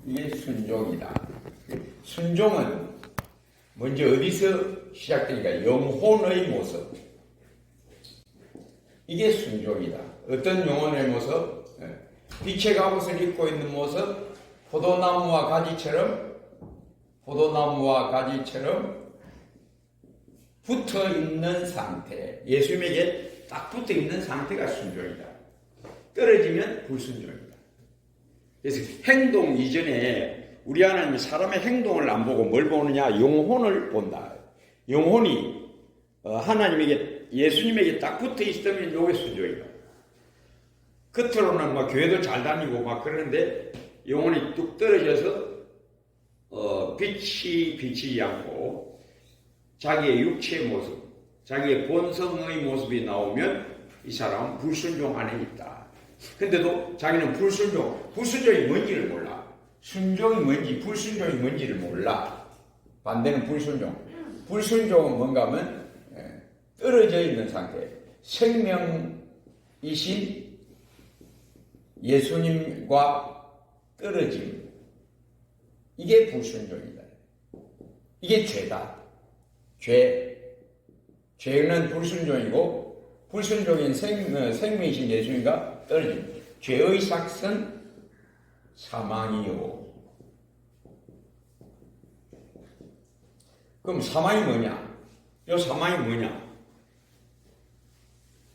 이게 순종이다. 순종은 먼저 어디서 시작되니까 영혼의 모습. 이게 순종이다. 어떤 영혼의 모습? 빛의 갑옷을 입고 있는 모습, 포도나무와 가지처럼 붙어 있는 상태. 예수님에게 딱 붙어 있는 상태가 순종이다. 떨어지면 불순종이다. 그래서 행동 이전에 우리 하나님이 사람의 행동을 안 보고 뭘 보느냐? 영혼을 본다. 영혼이 하나님에게, 예수님에게 딱 붙어 있으면 요게 순종이다. 겉으로는 막 교회도 잘 다니고 막 그러는데 영혼이 뚝 떨어져서 빛이 비치지 않고 자기의 육체의 모습, 자기의 본성의 모습이 나오면 이 사람은 불순종 안에 있다. 근데도 자기는 불순종이 뭔지를 몰라. 순종이 뭔지, 불순종이 뭔지를 몰라. 반대는 불순종. 불순종은 뭔가 하면 떨어져 있는 상태. 생명이신 예수님과 떨어짐. 이게 불순종이다. 이게 죄다. 죄는 불순종이고, 불순종인 생명이신 예수님과 떨어짐. 죄의 삭은 사망이요. 그럼 사망이 뭐냐? 이 사망이 뭐냐?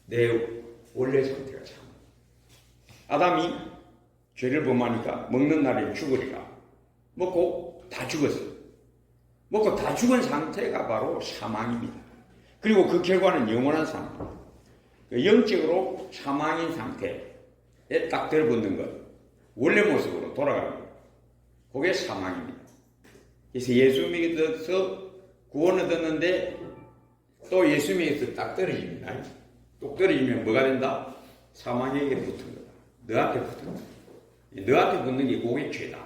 내 원래 상태가 참. 아담이 죄를 범하니까 먹는 날에 죽으리라. 먹고 다 죽었어. 먹고 다 죽은 상태가 바로 사망입니다. 그리고 그 결과는 영원한 상태. 영적으로 사망인 상태에 딱 들어붙는 것. 원래 모습으로 돌아가는 것. 그게 사망입니다. 그래서 예수 믿어서 구원을 얻었는데 또 예수 믿어서 딱 떨어집니다. 또 떨어지면 뭐가 된다? 사망에게 붙은 거다. 너한테 붙은 거다. 너한테 붙는 게 그게 죄다.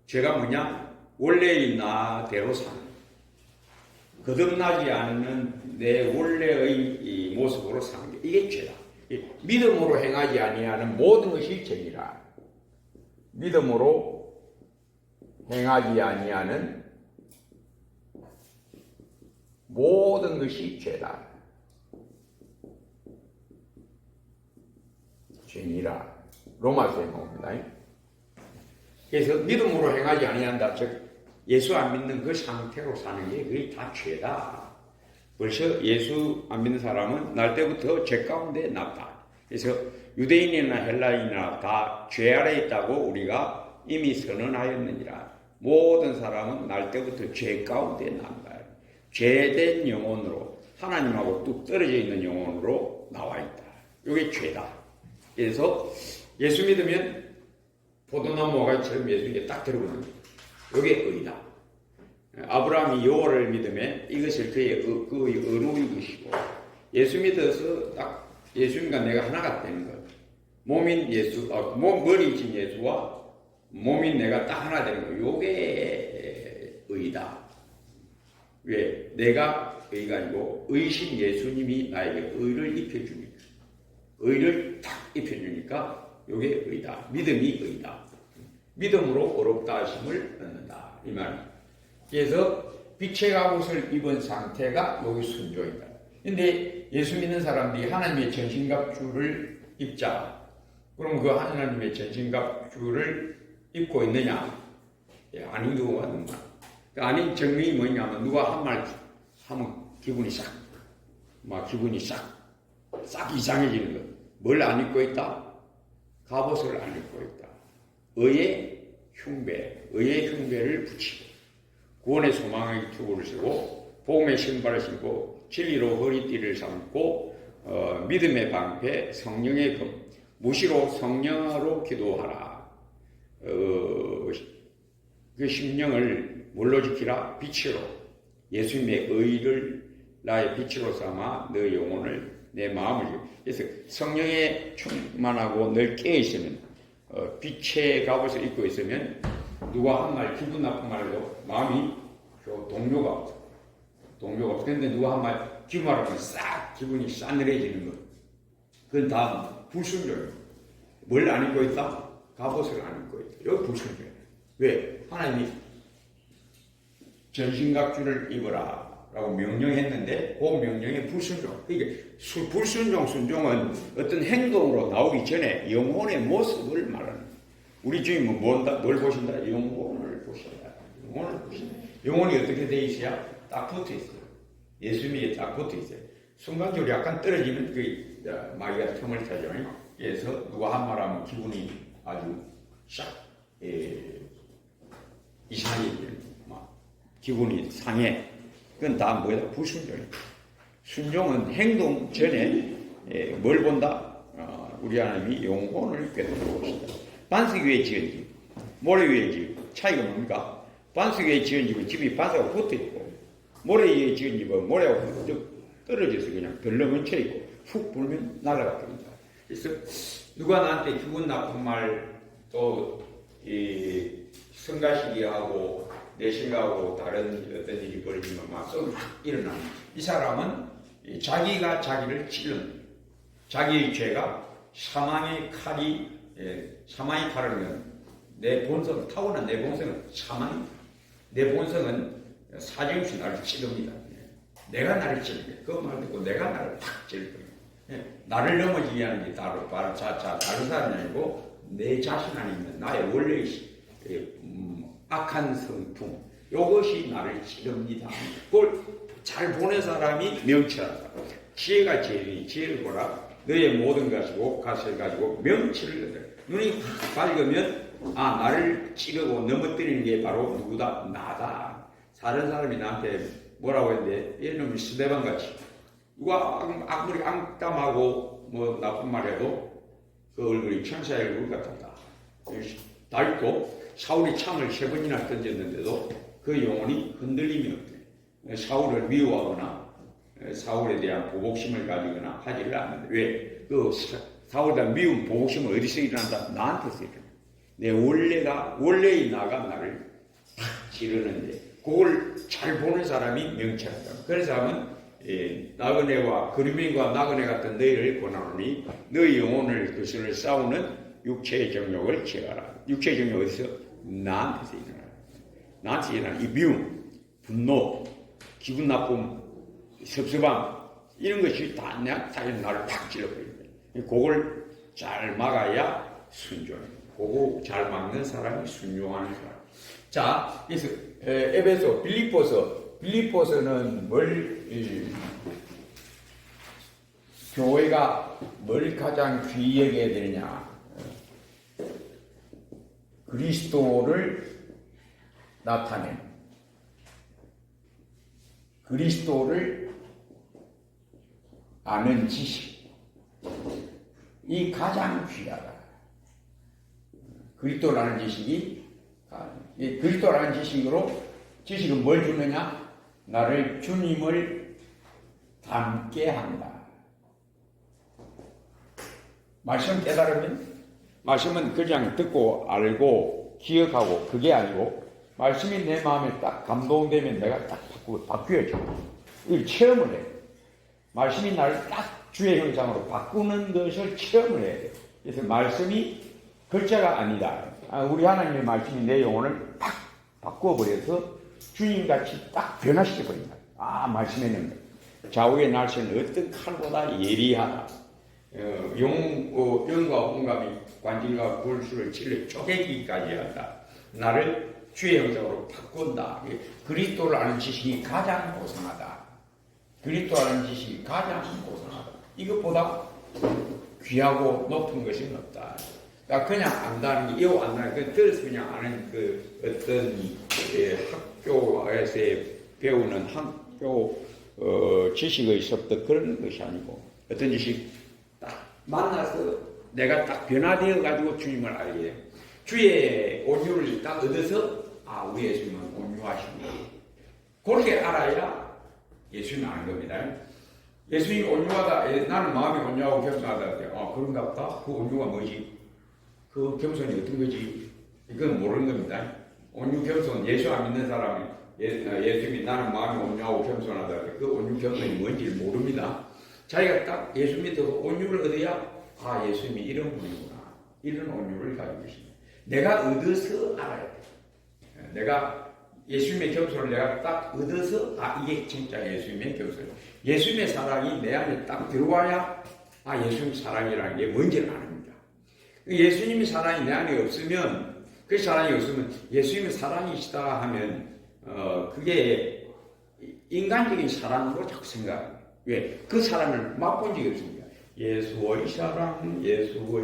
죄가 뭐냐? 원래의 나대로 사는, 거듭나지 않는 내 원래의 이 모습으로 사는 게 이게 죄다. 믿음으로 행하지 아니하는 모든 것이 죄이라. 믿음으로 행하지 아니하는 모든 것이 죄다. 죄니라. 로마서에 나옵니다. 그래서 믿음으로 행하지 아니한다. 즉 예수 안 믿는 그 상태로 사는 게 그게 다 죄다. 벌써 예수 안 믿는 사람은 날 때부터 죄 가운데 났다. 그래서 유대인이나 헬라인이나 다 죄 아래 있다고 우리가 이미 선언하였느니라. 모든 사람은 날 때부터 죄 가운데 난다. 죄된 영혼으로, 하나님하고 뚝 떨어져 있는 영혼으로 나와 있다. 이게 죄다. 그래서 예수 믿으면 포도나무와 같이처럼 예수님께 딱 들어오는 거예요. 이게 의다. 아브라함이 여호와를 믿으면 이것을 그의 의로운 것이고, 예수 믿어서 딱 예수님과 내가 하나가 되는 거예요. 몸인 예수, 머리이신 예수와 몸인 내가 딱 하나 되는 거예요. 이게 의다. 왜? 내가 의가 아니고 의신 예수님이 나에게 의를 입혀주니까. 의를 딱 입혀주니까 이게 의다. 믿음이 의다. 믿음으로 어렵다 하심을 얻는다. 이 말입니다. 그래서 빛의 갑옷을 입은 상태가 여기 순종이다. 근데 예수 믿는 사람들이 하나님의 전신갑주를 입자. 그럼 그 하나님의 전신갑주를 입고 있느냐? 아닌 경우가 너무 많아. 아닌 정의이 뭐냐면 누가 한 말 하면 기분이 싹 이상해지는 것. 뭘 안 입고 있다? 갑옷을 안 입고 있다. 의의 흉배를 붙이고, 구원의 소망의 투구를 쓰고, 복음의 신발을 신고, 진리로 허리띠를 삼고, 믿음의 방패, 성령의 금, 무시로 성령으로 기도하라. 그 심령을 뭘로 지키라? 빛으로. 예수님의 의를 나의 빛으로 삼아 너 영혼을, 내 마음을. 그래서 성령에 충만하고 늘 깨어있으면, 빛의 갑옷을 입고 있으면 누가 한 말 기분 나쁜 말해도 마음이 동료가 없어. 그런데 누가 한 말 기분 말하면 싹 기분이 싸늘해지는 것. 그건 다 불순종이에요. 뭘 안 입고 있다? 갑옷을 안 입고 있다. 여기 불순종이에요. 왜? 하나님이 전신갑주를 입어라 라고 명령했는데 그 명령에 불순종. 이게 불순종, 순종은 어떤 행동으로 나오기 전에 영혼의 모습을 말하는 거예요. 우리 주님은 뭘 보신다? 영혼을 보신다. 영혼을 보신다. 영혼이 어떻게 돼 있어야? 딱 붙어 있어요. 예수님이 딱 붙어 있어요. 순간적으로 약간 떨어지면 마귀가 틈을 타죠. 그래서 누가 한 말하면 기분이 아주 싹 이상해져요. 기분이 상해. 그건 다 뭐야? 불순종이에요. 순종은 행동 전에 뭘 본다? 우리 하나님이 영혼을 꿰뚫어 보신다. 반석 위에 지은 집, 모래 위에 집 차이가 뭡니까? 반석 위에 지은 집은 집이 반석하고 붙어 있고, 모래 위에 지은 집은 모래하고 떨어져서 그냥 덜렁얹혀 있고 훅 불면 날아갑니다. 그래서 누가 나한테 기분 나쁜 말 또 성가시기하고 내신하고 다른 어떤 일이 벌어지면 막 일어나는. 이 사람은 자기가 자기를 찔른 자기의 죄가 사망의 칼을 내 본성, 타고난 내 본성은 사망입니다. 내 본성은 사정없이 나를 찌릅니다. 내가 나를 찌르게 그 말 듣고 내가 나를 탁 찌를 거예요. 나를 넘어지게 하는 게 다른 사람이 아니고 내 자신 안에 있는 나의 원래의 악한 성품, 이것이 나를 찌릅니다. 그걸 잘 보는 사람이 명철하다. 지혜가 지혜를 보라. 너의 모든 것이고 갓을 가지고 명철을 얻으라. 눈이 확 밝으면 나를 찌르고 넘어뜨리는 게 바로 누구다? 나다. 다른 사람이 나한테 뭐라고 했는데 얘는 스데반같이 누가 아무리 앙담하고 뭐 나쁜 말해도 그 얼굴이 천사의 얼굴 같았다. 달고 사울이 창을 3번이나 던졌는데도 그 영혼이 흔들림이 없대. 사울을 미워하거나 사울에 대한 보복심을 가지거나 하지를 않는데 왜? 그 사울에 대한 미움, 보복심은 어디서 일어난다? 나한테서 일어난다. 내 원래의 나가 나를 탁 지르는데 그걸 잘 보는 사람이 명철하다. 그런 사람은 나그네와 그리민과 나그네 같은 너희를 권하노니 너희 영혼을 그것을 싸우는 육체의 정욕을 제하라. 육체의 정욕 어디서? 나한테서 일어나라. 나한테서 일어나는 이 미움, 분노, 기분 나쁨, 섭섭함 이런 것이 다 나를 팍 찔러버립니다. 그걸 잘 막아야 순종입니다. 그거 잘 막는 사람이 순종하는 사람. 자, 그래서 에베소, 빌립보서는 교회가 뭘 가장 귀히 여겨야 되느냐? 그리스도를 나타낸 그리스도를 아는 지식, 이 가장 귀하다. 그리스도를 아는 지식이 그리스도를 아는 지식은 뭘 주느냐? 나를 주님을 닮게 한다. 말씀 깨달으면 말씀은 그냥 듣고 알고 기억하고 그게 아니고 말씀이 내 마음에 딱 감동되면 내가 딱 바뀌어져. 이걸 체험을 해. 말씀이 나를 딱 주의 형상으로 바꾸는 것을 체험을 해야 돼. 그래서 말씀이 글자가 아니다. 우리 하나님의 말씀이 내 영혼을 딱 바꿔버려서 주님같이 딱 변화시켜버린다. 말씀에는 좌우의 날씨는 어떤 칼보다 예리하다. 영과 온감이 관절과 골수를 찔러 쪼개기까지 한다. 나를 주의 형상으로 바꾼다. 그리스도를 아는 지식이 가장 고상하다. 그리스도를 아는 지식이 가장 고상하다. 이것보다 귀하고 높은 것이 없다. 그냥 안다는 게, 이거 안다는 게, 들어서 그냥 아는 어떤 학교에서 배우는 학교 지식의 습득 그런 것이 아니고, 어떤 지식 딱 만나서 내가 딱 변화되어가지고 주님을 알게 돼요. 주의 온유를 딱 얻어서, 우리 예수님은 온유하십니다. 그렇게 알아야 예수님을 아는 겁니다. 예수님이 온유하다, 나는 마음이 온유하고 겸손하다. 그런가 보다. 그 온유가 뭐지? 그 겸손이 어떤 거지? 이건 모르는 겁니다. 온유 겸손, 예수 안 믿는 사람이 예수님이 나는 마음이 온유하고 겸손하다. 그 온유 겸손이 뭔지 모릅니다. 자기가 딱 예수 믿어서 온유를 얻어야 예수님이 이런 분이구나. 이런 온유를 가지고 계십니다. 내가 얻어서 알아야 돼. 내가 예수님의 겸손을 내가 딱 얻어서 이게 진짜 예수님의 겸손. 예수님의 사랑이 내 안에 딱 들어와야 예수님 사랑이라는 게 뭔지를 아닙니다. 예수님의 사랑이 내 안에 없으면 그 사랑이 없으면 예수님의 사랑이시다 하면 그게 인간적인 사랑으로 자꾸 생각해요. 왜? 그 사랑을 맛본 적이 없습니다. 예수의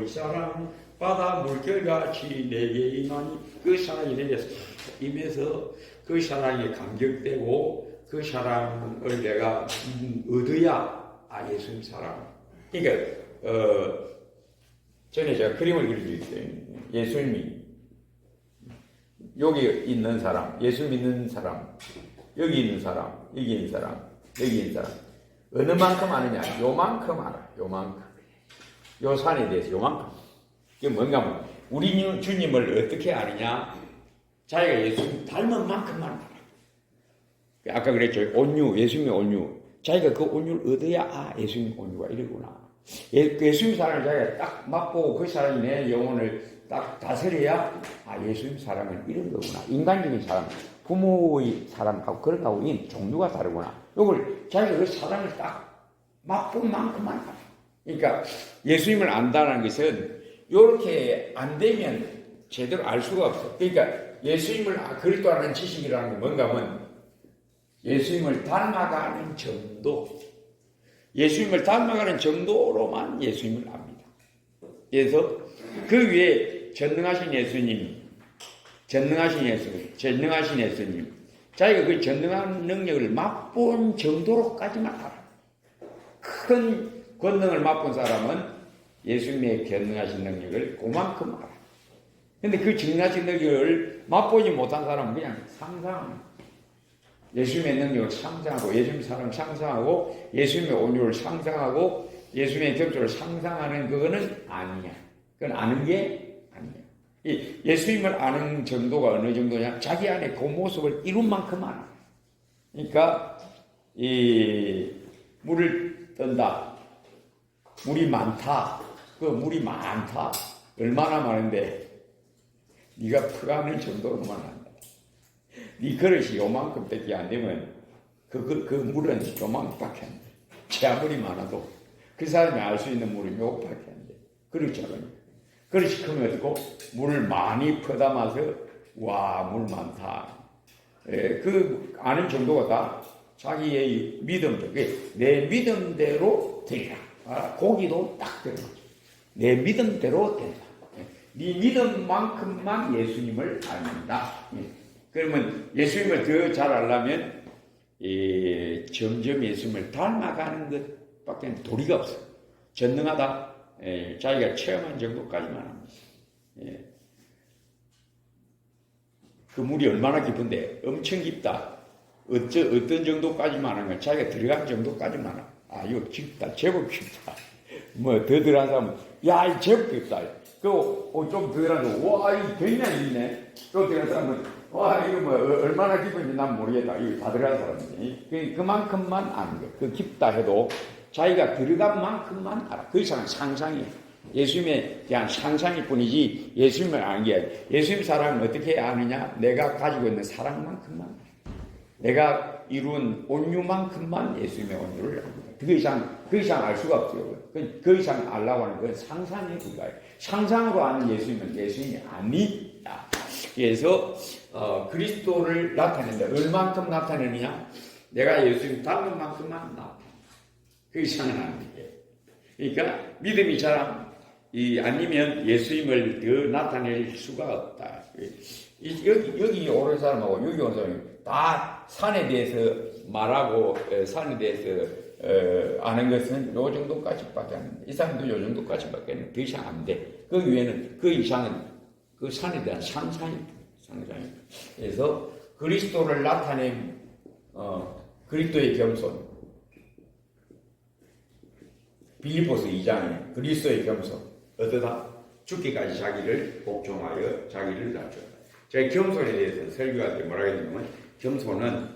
사랑 바다 물결같이 내게 임하니 그 사랑이 내게 임해서 그 사랑에 감격되고 그 사랑을 내가 얻어야 예수님 사랑. 그러니까 전에 제가 그림을 그려드렸어요. 예수님이 여기 있는 사람, 예수 믿는 사람, 여기 있는 사람, 여기 있는 사람, 여기 있는 사람 어느 만큼 아느냐? 요만큼 알아. 요만큼. 요 산에 대해서 요만큼. 이게 뭔가 하면 우리 주님을 어떻게 아느냐? 자기가 예수님 닮은 만큼만 알아. 아까 그랬죠. 온유, 예수님의 온유. 자기가 그 온유를 얻어야 예수님 온유가 이러구나. 예수님 사랑을 자기가 딱 맛보고 그 사랑이 내 영혼을 딱 다스려야 예수님 사랑은 이런 거구나. 인간적인 사랑, 부모의 사랑하고 그런 거하고 이 종류가 다르구나. 이걸 자기가 그 사랑을 딱 맛본 만큼만 알아. 그러니까 예수님을 안다는 것은 이렇게 안 되면 제대로 알 수가 없어. 그러니까 예수님을 그리스도 아는 지식이라는 게 뭔가 하면 예수님을 닮아가는 정도, 예수님을 닮아가는 정도로만 예수님을 압니다. 그래서 그 위에 전능하신 예수님, 자기가 그 전능한 능력을 맛본 정도로까지만 알아. 큰 권능을 맛본 사람은 예수님의 전능하신 능력을 그만큼 알아. 근데 그 전능하신 능력을 맛보지 못한 사람은 그냥 상상합니다. 예수님의 능력을 상상하고 예수님의 사랑을 상상하고 예수님의 온유를 상상하고 예수님의 겸손을 상상하는 그거는 아니야. 그건 아는 게 아니야. 예수님을 아는 정도가 어느 정도냐? 자기 안에 그 모습을 이룬 만큼 알아. 그러니까 물을 뜬다. 물이 많다. 그 물이 많다. 얼마나 많은데 네가 퍼가는 정도로만 한다. 네 그릇이 요만큼 밖에 안 되면 그 물은 요만큼밖에 안 돼. 제 아무리 많아도 그 사람이 알 수 있는 물은 요거밖에 안 돼. 그릇이 작으니까. 그릇이 크면 어떻고 물을 많이 퍼담아서 와, 물 많다. 그 아는 정도가 다 자기의 믿음대로, 내 믿음대로 되리라. 고기도 딱 되는 거죠. 내 믿음대로 된다. 네 믿음만큼만 예수님을 알는다. 그러면 예수님을 더 잘 알려면 점점 예수님을 닮아가는 것밖에 도리가 없어. 전능하다. 자기가 체험한 정도까지만 합니다. 그 물이 얼마나 깊은데 엄청 깊다. 어떤 정도까지만 하는 거야. 자기가 들어간 정도까지만 하는. 이거 깊다. 제법 깊다. 뭐 더 들어간 사람은 이 제법 깊다. 좀 들어가서 와, 이 굉장히 깊네. 또 들어간 사람은 와, 이거 뭐 얼마나 깊은지 난 모르겠다. 이거 다 들어간 사람이지. 그만큼만 아는 거야. 그 깊다 해도 자기가 들어간 만큼만 알아. 그 이상은 상상이야. 예수님에 대한 상상일 뿐이지 예수님을 아는 게 아니야. 예수님 사랑을 어떻게 아느냐? 내가 가지고 있는 사랑만큼만, 내가 이룬 온유만큼만 예수님의 온유를 압니다. 그 이상 알 수가 없어요. 그 이상 알라고 하는 건 상상의 불가예요. 상상으로 아는 예수님은 예수님이 아니다. 그래서 그리스도를 나타낸다. 얼만큼 나타내느냐? 내가 예수님 닮은 만큼만 나타낸다. 그 이상은 안 돼. 그러니까 믿음이 잘 아니면 예수님을 더 나타낼 수가 없다. 여기 오는 사람하고 여기 오는 사람이 다 산에 대해서 말하고 산에 대해서 아는 것은 요 정도까지밖에 안 돼. 이 사람도 요 정도까지밖에 더 이상 안 돼. 그 위에는 그 이상은 그 산에 대한 상상입니다. 그래서 그리스도를 나타낸 그리스도의 겸손. 빌립보서 2장에 그리스도의 겸손 어떠다? 죽기까지 자기를 복종하여 자기를 낮췄다. 제가 겸손에 대해서 설교할 때 뭐라고 했냐면 겸손은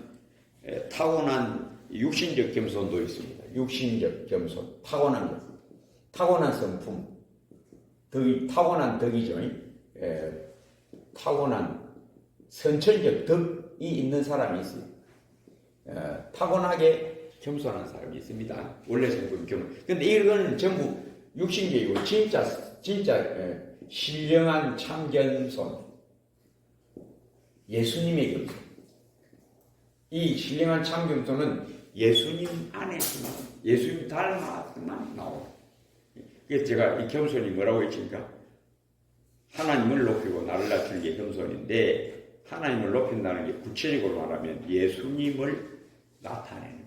타고난 육신적 겸손도 있습니다. 육신적 겸손, 타고난 것, 타고난 성품, 타고난 덕이죠. 타고난 선천적 덕이 있는 사람이 있어요. 타고나게 겸손한 사람이 있습니다. 원래 성품 겸손. 근데 이건 전부 육신계이고 진짜 신령한 참견손. 예수님의 겸손. 이 신령한 참견손은 예수님 안에서만, 예수님 닮아서만 나옵니다. 그래서 제가 이 겸손이 뭐라고 했습니까? 하나님을 높이고 나를 낮추는 게 겸손인데, 하나님을 높인다는 게 구체적으로 말하면 예수님을 나타내는,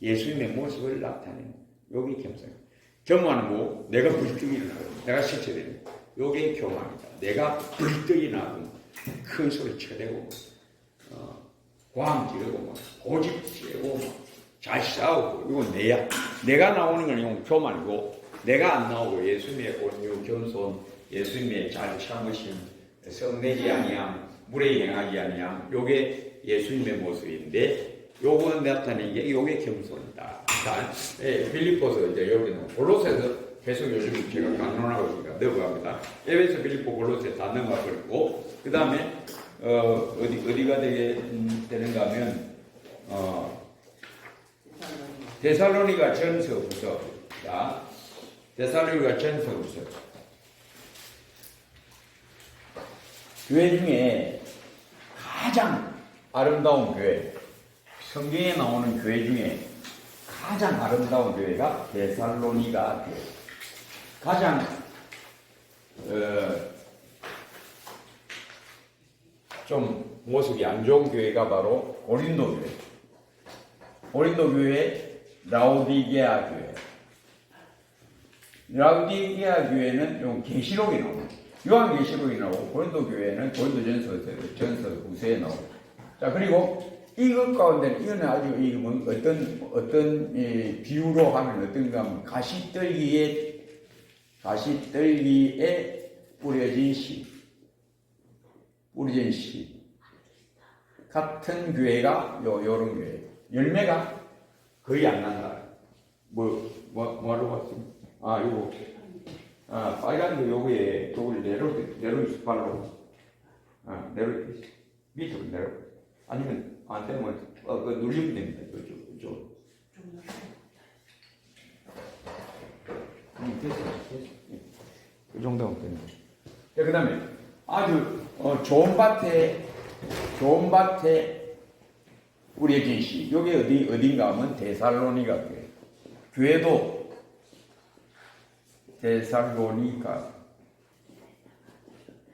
예수님의 모습을 나타내는, 요게 겸손입니다. 겸하는 거, 내가 불뚝이 나고, 내가 실체되는 거, 요게 교만이다. 내가 불뚝이 나고, 큰 소리 쳐대고, 고함 지르고, 고집 지르고, 잘 싸우고, 이건 내가 나오는 건 이건 교만이고, 내가 안 나오고 예수님의 온유, 겸손, 예수님의 잘 참으심, 성내지 아니함, 물에 행하지 아니함, 요게 예수님의 모습인데, 요거 나타내는 게 요게 겸손이다. 자, 빌립보서 이제 여기는 골로새서 계속 요즘 제가 강론하고 있으니까 넘어갑니다. 에베소, 빌립보, 골로새 다 넘어가버리고, 그 다음에 어디가 되는가 하면 데살로니가 전서후서. 자, 데살로니가 전서후서. 교회 중에 가장 아름다운 교회, 성경에 나오는 교회 중에 가장 아름다운 교회가 데살로니가 교회. 가장 좀 모습이 안 좋은 교회가 바로 고린도 교회. 고린도 교회, 라오디게아 교회. 라오디게아 교회는 좀 계시록이 나옵니다. 요한계시록이 나오고, 고린도 교회는 고린도전서 후서에 나오고. 자, 그리고 이것 가운데는 이거는 아주 어떤 비유로 하면 어떤가 하면 가시떨기에 뿌려진 씨 같은 교회가 요런 교회. 열매가 거의 안 난다. 뭐로 봤습니까? 요거. 빨간 거 요거에 요걸 내려 발로. 밑으로 내려. 아니면 안 되면 눌리면 됩니다. 이쪽. 됐어. 그 정도면 됩니다. 그 다음에 아주 좋은 밭에 뿌려진 씨. 여기 어딘가 하면 데살로니가 교회. 교회도 데살로니가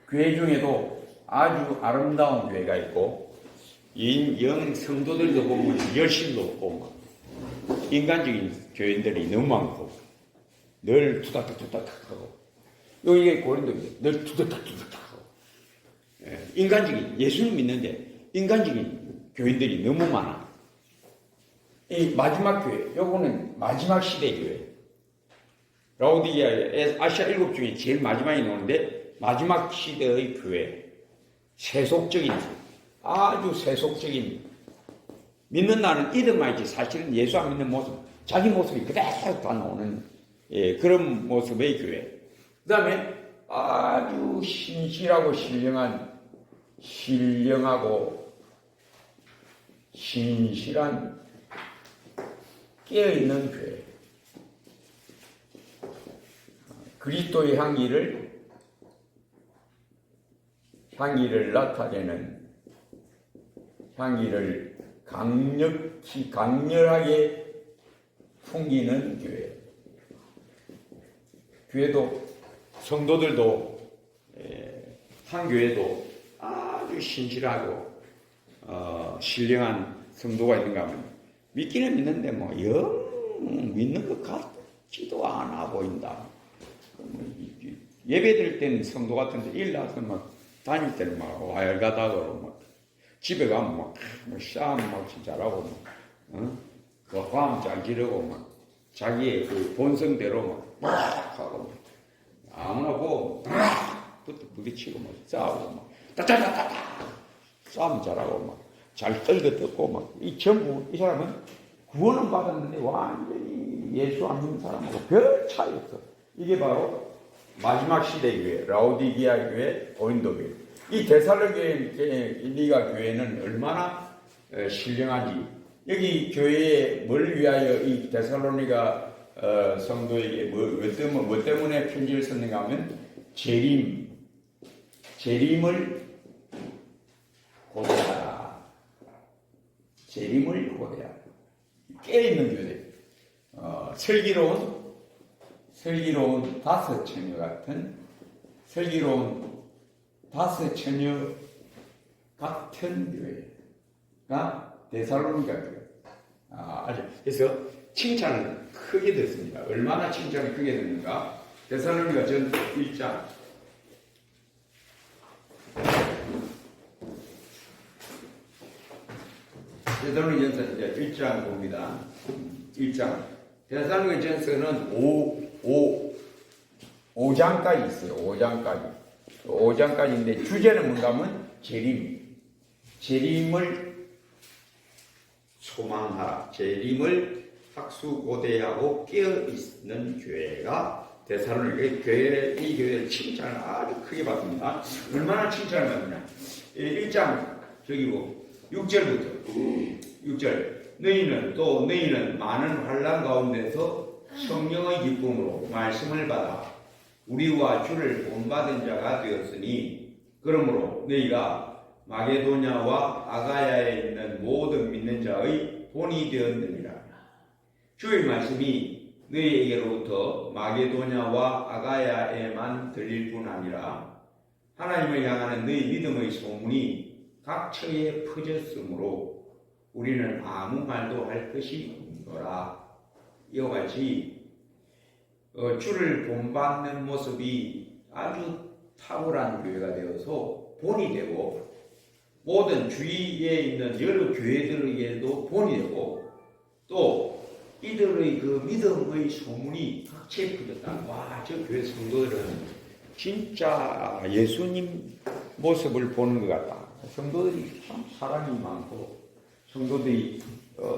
교회 중에도 아주 아름다운 교회가 있고, 영 성도들도 보면 열심도 없고, 인간적인 교인들이 너무 많고, 늘 투닥투닥하고, 여기에 고린도인데 늘 투닥투닥하고, 인간적인, 예수님 믿는데 인간적인 교인들이 너무 많아. 이 마지막 교회, 요거는 마지막 시대 교회. 라오디게아, 아시아 7 중에 제일 마지막에 나오는데, 마지막 시대의 교회. 아주 세속적인, 믿는 나는 이름만 있지, 사실은 예수 안 믿는 모습, 자기 모습이 그대로 다 나오는, 그런 모습의 교회. 그 다음에 아주 신령하고 신실한 깨어있는 교회. 그리스도의 향기를 나타내는, 향기를 강렬하게 풍기는 교회. 교회도, 성도들도, 한 교회도 아주 신실하고 신령한 성도가 있는가 하면, 믿기는 믿는데 영 믿는 것 같지도 않아 보인다. 예배 드릴 때는 성도 같은데 일 나서 다닐 때는 와열가닥으로 집에 가면 싸움 잘하고 화음 잘 지르고 자기의 그 본성대로 하고 아무나 보고 부딪히고 싸우고 따따따따 싸움 잘하고 잘 떨고 이 전부 이 사람은 구원은 받았는데 완전히 예수 안 믿는 사람하고 별 차이 없어. 이게 바로 마지막 시대 교회, 라오디게아 교회, 고린도 교회. 이 데살로니가 교회는 얼마나 신령한지, 여기 교회에 뭘 위하여 이 데살로니가 성도에게 뭐 때문에 편지를 썼는가 하면 재림을 고대하라. 재림을 고대하라. 깨어있는 교회. 슬기로운 다섯 처녀 같은, 슬기로운 다섯 처녀 같은 교회가 데살로니가 교회. 그래서 칭찬을 크게 듣습니다. 얼마나 칭찬을 크게 듣는가? 데살로니가 전 1장. 데살로니가 전서 1장 봅니다. 1장. 데살로니가 전서는 5장까지 있어요. 5장까지인데 주제는 뭔가 하면 재림을 소망하라. 재림을 학수고대하고 깨어있는 교회가 데살로니가 교회, 이 교회를 칭찬을 아주 크게 받습니다. 얼마나 칭찬을 받느냐. 1장 저기 6절부터 6절. 너희는 많은 환난 가운데서 성령의 기쁨으로 말씀을 받아 우리와 주를 본받은 자가 되었으니, 그러므로 너희가 마게도냐와 아가야에 있는 모든 믿는 자의 본이 되었느니라. 주의 말씀이 너희에게로부터 마게도냐와 아가야에만 들릴 뿐 아니라 하나님을 향하는 너희 믿음의 소문이 각 처에 퍼졌으므로 우리는 아무 말도 할 것이 없노라. 이와 같이 주를 본받는 모습이 아주 탁월한 교회가 되어서 본이 되고, 모든 주위에 있는 여러 교회들에게도 본이 되고, 또 이들의 그 믿음의 소문이 각처에 퍼졌다. 와, 저 교회 성도들은 진짜 예수님 모습을 보는 것 같다. 성도들이 참 사랑이 많고, 성도들이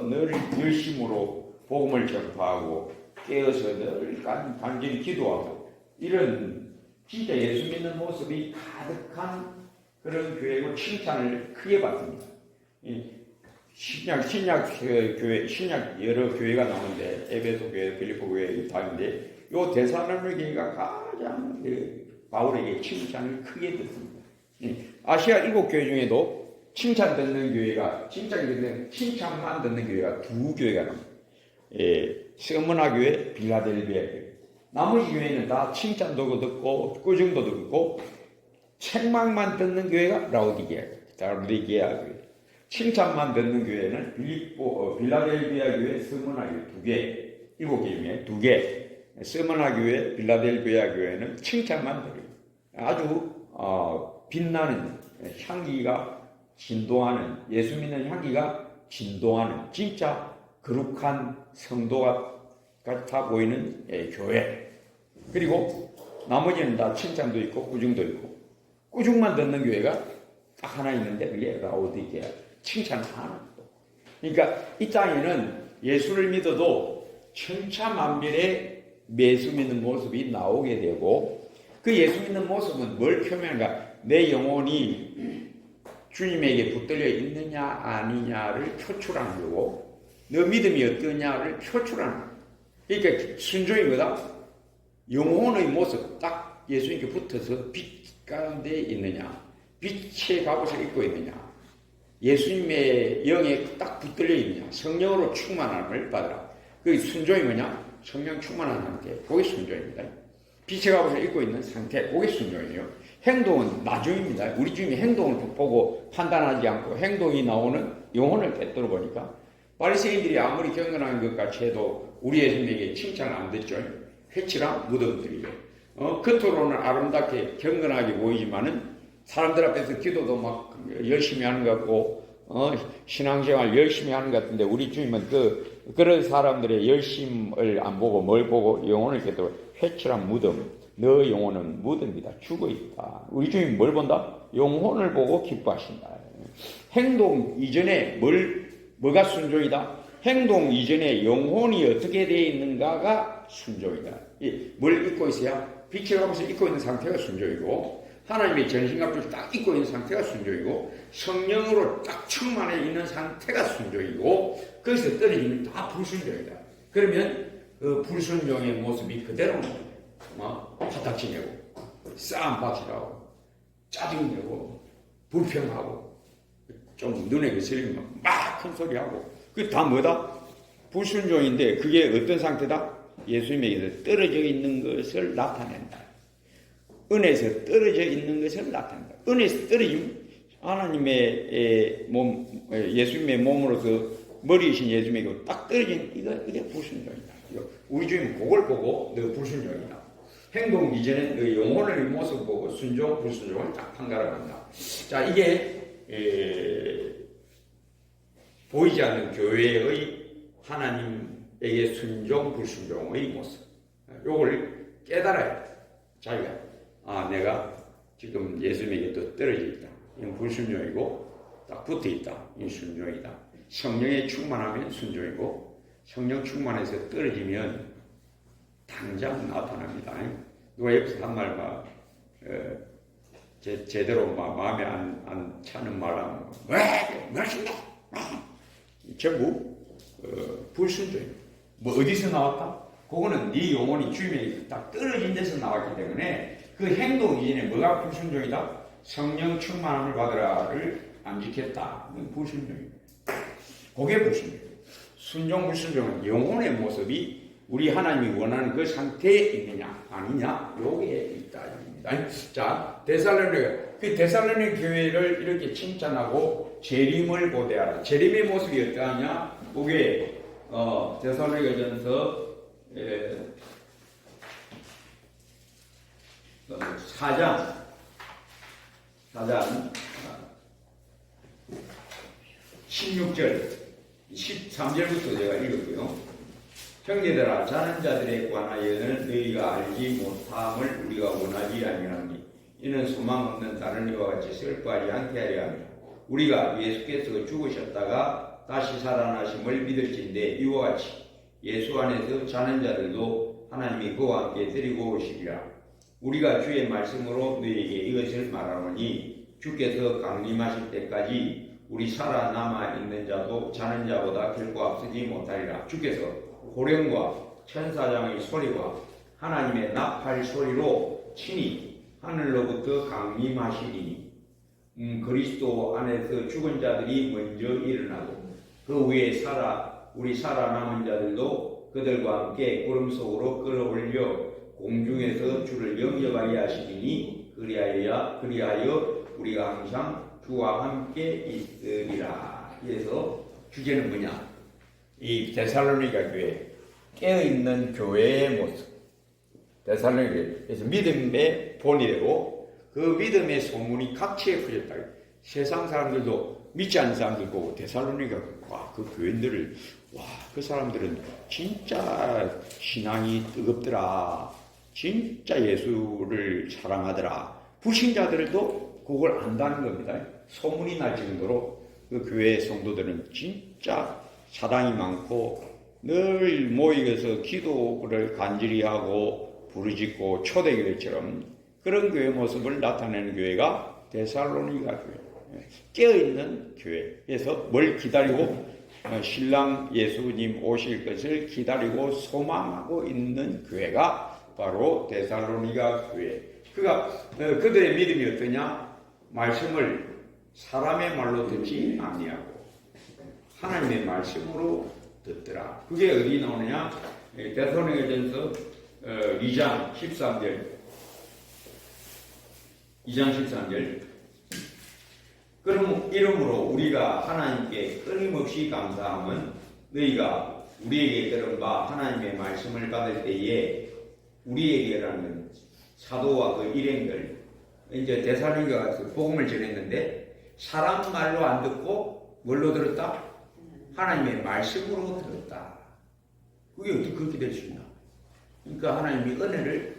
늘 열심으로 복음을 전파하고 깨어서 늘 간절히 기도하고, 이런 진짜 예수 믿는 모습이 가득한 그런 교회고 칭찬을 크게 받습니다. 신약 여러 교회가 나오는데, 에베소 교회, 빌립보 교회 다인데, 요 데살로니가 교회가 가장 바울에게 칭찬을 크게 듣습니다. 아시아 7교회 중에도 칭찬 듣는 교회가, 칭찬만 듣는 교회가 두 교회가 나옵니다. 스무나 교회, 빌라델비아 교회. 나머지 교회는 다 칭찬도 듣고 꾸중도 듣고 책망만 듣는 교회가 라오디게아 교회. 칭찬만 듣는 교회는 빌라델비아 교회, 스무나 교회 2개, 7개 중에 2개. 스무나 교회, 빌라델비아 교회는 칭찬만 들어요. 아주 빛나는 향기가 진동하는, 예수 믿는 향기가 진동하는 진짜 거룩한 성도가 같아 보이는 교회. 그리고 나머지는 다 칭찬도 있고 꾸중도 있고, 꾸중만 듣는 교회가 딱 하나 있는데 그게 라오디게아. 칭찬 하나도. 그러니까 이 땅에는 예수를 믿어도 천차만별의 예수 믿는 모습이 나오게 되고, 그 예수 믿는 모습은 뭘 표현한가? 내 영혼이 주님에게 붙들려 있느냐 아니냐를 표출하는 거고, 너 믿음이 어떠냐를 표출하는 거예요. 그러니까 순종이거든. 영혼의 모습, 딱 예수님께 붙어서 빛 가운데 있느냐, 빛의 갑옷을 입고 있느냐, 예수님의 영에 딱 붙들려 있느냐, 성령으로 충만함을 받으라. 그 순종이 뭐냐? 성령 충만한 상태, 그게 순종입니다. 빛의 갑옷을 입고 있는 상태, 그게 순종이에요. 행동은 나중입니다. 우리 주님이 행동을 보고 판단하지 않고 행동이 나오는 영혼을 꿰뚫어 보니까, 바리새인들이 아무리 경건한 것 같이 해도 우리 예수님에게 칭찬을 안 듣죠. 회칠한 무덤들이죠. 겉으로는 아름답게 경건하게 보이지만은 사람들 앞에서 기도도 막 열심히 하는 것 같고, 신앙생활 열심히 하는 것 같은데, 우리 주님은 그런 사람들의 열심을 안 보고 뭘 보고 영혼을 꿰뚫어, 회칠한 무덤, 너 영혼은 무덤이다, 죽어 있다. 우리 주님 뭘 본다? 영혼을 보고 기뻐하신다. 행동 이전에 뭐가 순종이다? 행동 이전에 영혼이 어떻게 되어 있는가가 순종이다. 뭘 입고 있어야, 빛의 갑옷을 입고 있는 상태가 순종이고, 하나님의 전신갑주를 딱 입고 있는 상태가 순종이고 성령으로 딱 충만해 있는 상태가 순종이고 거기서 떨어지면 다 불순종이다. 그러면 그 불순종의 모습이 그대로 화딱지 내고 싸움 박질하고 짜증내고 불평하고 좀 눈에 거슬리면 막 큰 소리하고 그게 다 뭐다? 불순종인데 그게 어떤 상태다? 예수님에게서 떨어져 있는 것을 나타낸다. 은혜에서 떨어져 있는 것을 나타낸다. 은혜에서 떨어지면 하나님의 예수님의 몸으로서 머리이신 예수님에게 딱 떨어진 이게 불순종이다. 우리 주님은 그걸 보고 너 불순종이다. 행동 이전에 너 영혼의 모습 보고 순종, 불순종을 딱 판가름한다. 자, 이게 보이지 않는 교회의 하나님에게 순종, 불순종의 모습. 요걸 깨달아야 돼. 자기가 내가 지금 예수님에게 또 떨어져 있다. 이건 불순종이고 딱 붙어 있다. 이건 순종이다. 성령에 충만하면 순종이고 성령 충만해서 떨어지면 당장 나타납니다. 누가 옆에서 한 말 제대로 마음에 안 차는 말하면 왜? 뭐하신다? 전부 불순종이에요. 뭐 어디서 나왔다? 그거는 네 영혼이 주님에게 딱 떨어진 데서 나왔기 때문에 그 행동 이전에 뭐가 불순종이다? 성령 충만함을 받으라를 안 지켰다. 이건 불순종이에요. 그게 불순종이에요. 순종, 불순종은 영혼의 모습이 우리 하나님이 원하는 그 상태에 있느냐 아니냐 요게 있다. 자, 데살로니가 교회를 이렇게 칭찬하고 재림을 고대하라. 재림의 모습이 어떠하냐? 그게 데살로니가전서 4장 16절 13절부터 제가 읽었고요. 형제들아, 자는 자들에 관하여는 너희가 알지 못함을 우리가 원하지 아니하니 이는 소망 없는 다른 이와 같이 슬퍼하지 않게 하려 합니다. 우리가 예수께서 죽으셨다가 다시 살아나심을 믿을진데 이와 같이 예수 안에서 자는 자들도 하나님이 그와 함께 데리고 오시리라. 우리가 주의 말씀으로 너희에게 이것을 말하노니 주께서 강림하실 때까지 우리 살아남아 있는 자도 자는 자보다 결코 앞서지 못하리라. 주께서 호령과 천사장의 소리와 하나님의 나팔 소리로 친히 하늘로부터 강림하시리니 그리스도 안에서 죽은 자들이 먼저 일어나고 그 위에 우리 살아남은 자들도 그들과 함께 구름 속으로 끌어올려 공중에서 주를 영접하게 하시리니 그리하여 우리가 항상 주와 함께 있으리라. 그래서 주제는 뭐냐? 이 데살로니가 교회, 깨어있는 교회의 모습. 데살로니가 교회에서 믿음의 본이 되고 그 믿음의 소문이 각지에 퍼졌다. 세상 사람들도 믿지 않는 사람들 보고 데살로니가 그 교인들을 그 사람들은 진짜 신앙이 뜨겁더라. 진짜 예수를 사랑하더라. 불신자들도 그걸 안다는 겁니다. 소문이 날 정도로 그 교회 성도들은 진짜 사랑이 많고 늘 모이면서 기도를 간절히 하고 부르짖고 초대교회처럼 그런 교회 모습을 나타내는 교회가 데살로니가 교회, 깨어있는 교회에서 뭘 기다리고 신랑 예수님 오실 것을 기다리고 소망하고 있는 교회가 바로 데살로니가 교회. 그들의 믿음이 어떠냐? 말씀을 사람의 말로 듣지 아니하고 하나님의 말씀으로 듣더라. 그게 어디 나오느냐? 데살로니가전서 2장 13절. 그럼 이러므로 우리가 하나님께 끊임없이 감사함은 너희가 우리에게 들은 바 하나님의 말씀을 받을 때에 우리에게라는 사도와 그 일행들, 이제 데살로니가 가서 복음을 전했는데 사람 말로 안 듣고 뭘로 들었다? 하나님의 말씀으로 들었다. 그게 어떻게 그렇게 될 수 있나? 그러니까 하나님이 은혜를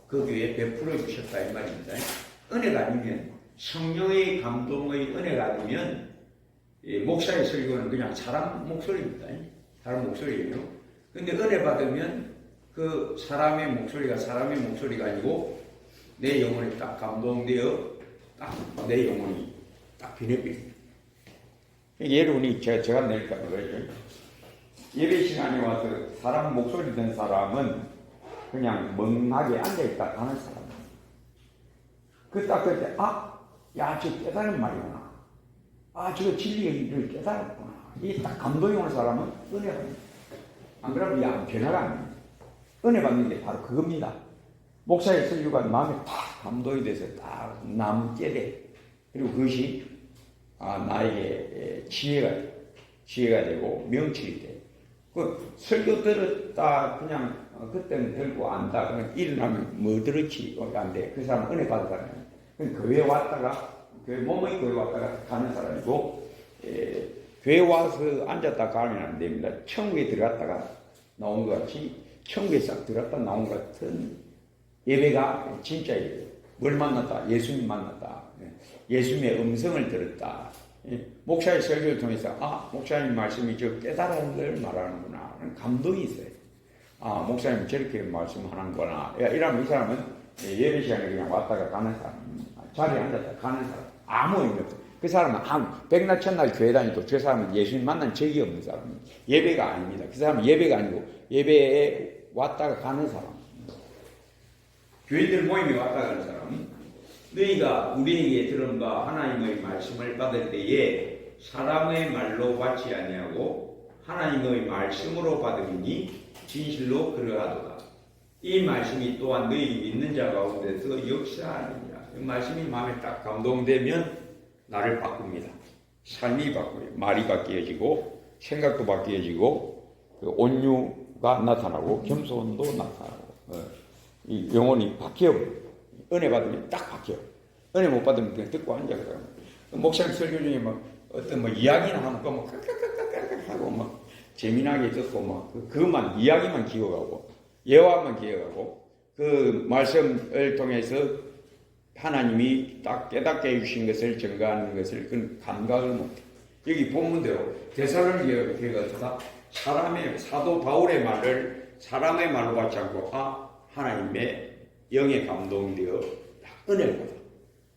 그 교회에 베풀어 주셨다 이 말입니다. 은혜가 아니면 성령의 감동의 은혜가 아니면 목사의 설교는 그냥 사람 목소리입니다. 사람 목소리예요. 근데 은혜 받으면 그 사람의 목소리가 아니고 내 영혼이 딱 감동되어 딱 내 영혼이 딱 변해버립니다. 여러분이 제가 내니까 그거예요. 예배 시간에 와서 사람 목소리 듣는 사람은 그냥 멍하게 앉아있다 가는 사람. 딱 그때, 야, 저 깨달은 말이구나. 저거 진리의 일을 깨달았구나. 이게 딱 감동이 오는 사람은 은혜 받습니다. 안 그러면 야, 변화가 아닙니다. 은혜 받는 게 바로 그겁니다. 목사의 설교가 마음에 딱 감동이 돼서 딱 남게 돼. 그리고 그것이 나에게 지혜가 되고 명칭이 돼. 그 설교 들었다 그냥 그때는 들고 안다. 그냥 일어나면 뭐 들었지 안 돼. 그 사람은 은혜 받은 사람이에요. 교회 왔다가 몸의 교회 왔다가 가는 사람이고 교회 와서 앉았다 가면 안 됩니다. 천국에 들어갔다가 나온 것 같이 천국에 싹 들어갔다 나온 것 같은 예배가 진짜 예배예요. 뭘 만났다? 예수님 만났다. 예수님의 음성을 들었다. 목사의 설교를 통해서 목사님 말씀이 저 깨달은 걸 말하는구나. 감동이 있어요. 목사님 저렇게 말씀하는구나. 이러면 이 사람은 예배 시간에 그냥 왔다가 가는 사람, 자리에 앉았다 가는 사람, 아무 의미 없어요. 그 사람은 백날 천날 교회 다니도 저 사람은 예수님 만난 적이 없는 사람이에요. 예배가 아닙니다. 그 사람은 예배가 아니고 예배에 왔다가 가는 사람. 교인들 모임에 왔다가 가는 사람. 너희가 우리에게 들은 바 하나님의 말씀을 받을 때에 사람의 말로 받지 아니하고 하나님의 말씀으로 받으니 진실로 그러하도다. 이 말씀이 또한 너희 믿는 자 가운데서 역사하느니라. 이 말씀이 마음에 딱 감동되면 나를 바꿉니다. 삶이 바뀌어요. 말이 바뀌어지고 생각도 바뀌어지고 온유가 나타나고 겸손도 나타나고 이 영혼이 바뀌어요. 은혜 받으면 딱 바뀌어요. 은혜 못 받으면 그냥 듣고 앉아요. 목사님 설교 중에 어떤 이야기나 하는 거 하고 재미나게 듣고 그것만 이야기만 기억하고 예화만 기억하고 그 말씀을 통해서 하나님이 딱 깨닫게 해주신 것을 증거하는 것을 그 감각을 못해. 여기 본문대로 데살로니가 교회가 어떠다? 사람의 사도 바울의 말을 사람의 말로 받지 않고 하나님의 영의 감동되어 은혜를 받아.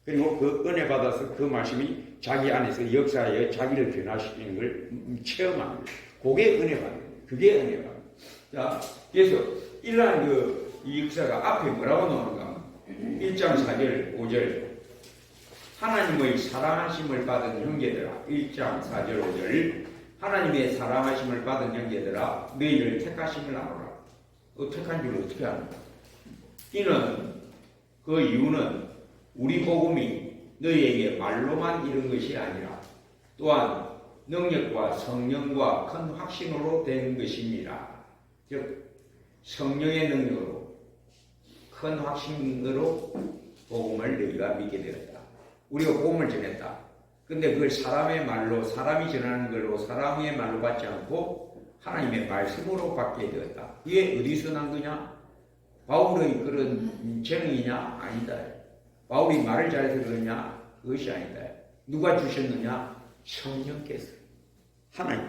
그리고 그 은혜 받아서 그 말씀이 자기 안에서 역사하여 자기를 변화시키는 걸 체험하는 거예요. 그게 은혜 받는 거예요. 그게 은혜 받는 거예요. 자, 그래서 이러한 이 역사가 앞에 뭐라고 나오는가? 1장 4절 5절 하나님의 사랑하심을 받은 형제들아 1장 4절 5절 하나님의 사랑하심을 받은 형제들아 너희를 택하심을 아노라. 택한 줄 어떻게 아는가? 이는 그 이유는 우리 복음이 너희에게 말로만 이른 것이 아니라 또한 능력과 성령과 큰 확신으로 된 것입니다. 즉 성령의 능력으로 큰 확신으로 복음을 너희가 믿게 되었다. 우리가 복음을 전했다. 근데 그걸 사람의 말로 사람이 전하는 걸로 사람의 말로 받지 않고 하나님의 말씀으로 받게 되었다. 이게 어디서 난 거냐? 바울의 그런 재능이냐? 아니다. 바울이 말을 잘해서 그러냐? 그것이 아니다. 누가 주셨느냐? 성령께서. 하나님.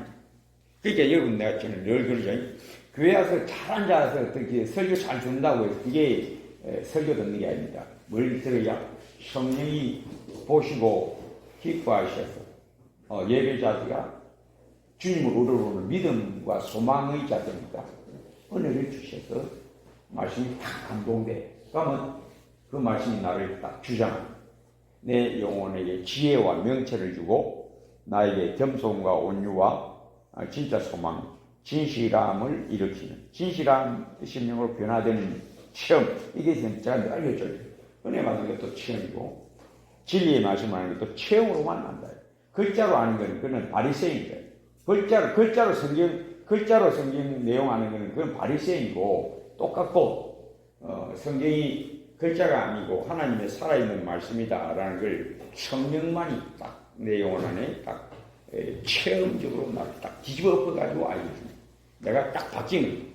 그러니까 여러분 내가 저는 늘 그러죠. 교회 와서 잘 앉아서 어떻게 설교 잘 듣는다고 해서 그게 설교 듣는 게 아닙니다. 뭘 들어야? 성령이 보시고 기뻐하셔서 예배자들가 주님을 우러러오는 믿음과 소망의 자들입니다. 은혜를 주셔서 말씀이 딱 감동돼. 그러면 그 말씀이 나를 딱 주장합니다. 내 영혼에게 지혜와 명철을 주고 나에게 겸손과 온유와 진짜 소망, 진실함을 일으키는 진실함 심령으로 변화되는 체험. 이게 제가 알려줘요. 은혜 받는 것도 체험이고 진리의 말씀하는 것도 체험으로만 한다. 글자로 아는 건 그건 바리새인이다. 글자로 성경 내용 아는 거는 그건 바리새인이고 똑같고 성경이 글자가 아니고 하나님의 살아있는 말씀이다라는 걸 성령만이 딱 내 영혼 안에 딱 체험적으로 나를 딱 뒤집어 엎어가지고 알려줍니다. 내가 딱 바뀌는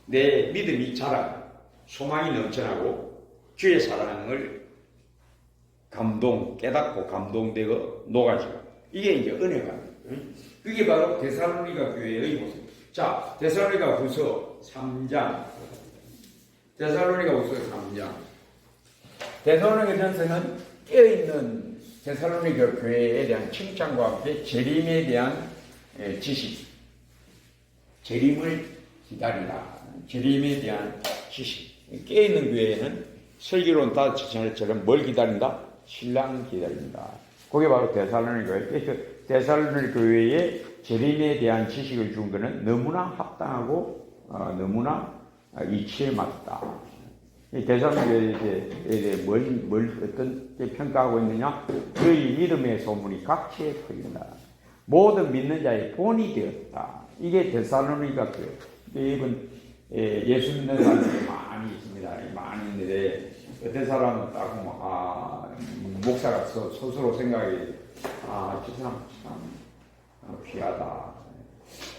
내 믿음이 자라고 소망이 넘쳐나고 주의 사랑을 깨닫고 감동되고 녹아지고 이게 이제 은혜가 그게 바로 데살로니가 교회의 모습. 자, 데살로니가 후서 3장 데살로니가 후서 3장 데살로니가전서는 깨어있는 데살로니가 교회에 대한 칭찬과 함께 재림에 대한 지식, 재림을 기다리라. 재림에 대한 지식. 깨어있는 교회에는 설교론 다 지칭할처럼 뭘 기다린다? 신랑 기다린다. 그게 바로 데살로니가 교회. 데살로니가 교회에 재림에 대한 지식을 준 것은 너무나 합당하고 너무나 이치에 맞다. 데살로니가에 대해 뭘 어떤 평가하고 있느냐? 그의 이름의 소문이 각지에 퍼진다. 모든 믿는 자의 본이 되었다. 이게 데살로니가 교회. 이건 예수 믿는 사람들이 많이 있습니다. 많이 있는데 어떤 사람은 딱 보면 목사가 스스로 생각이 저 사람 참 귀하다.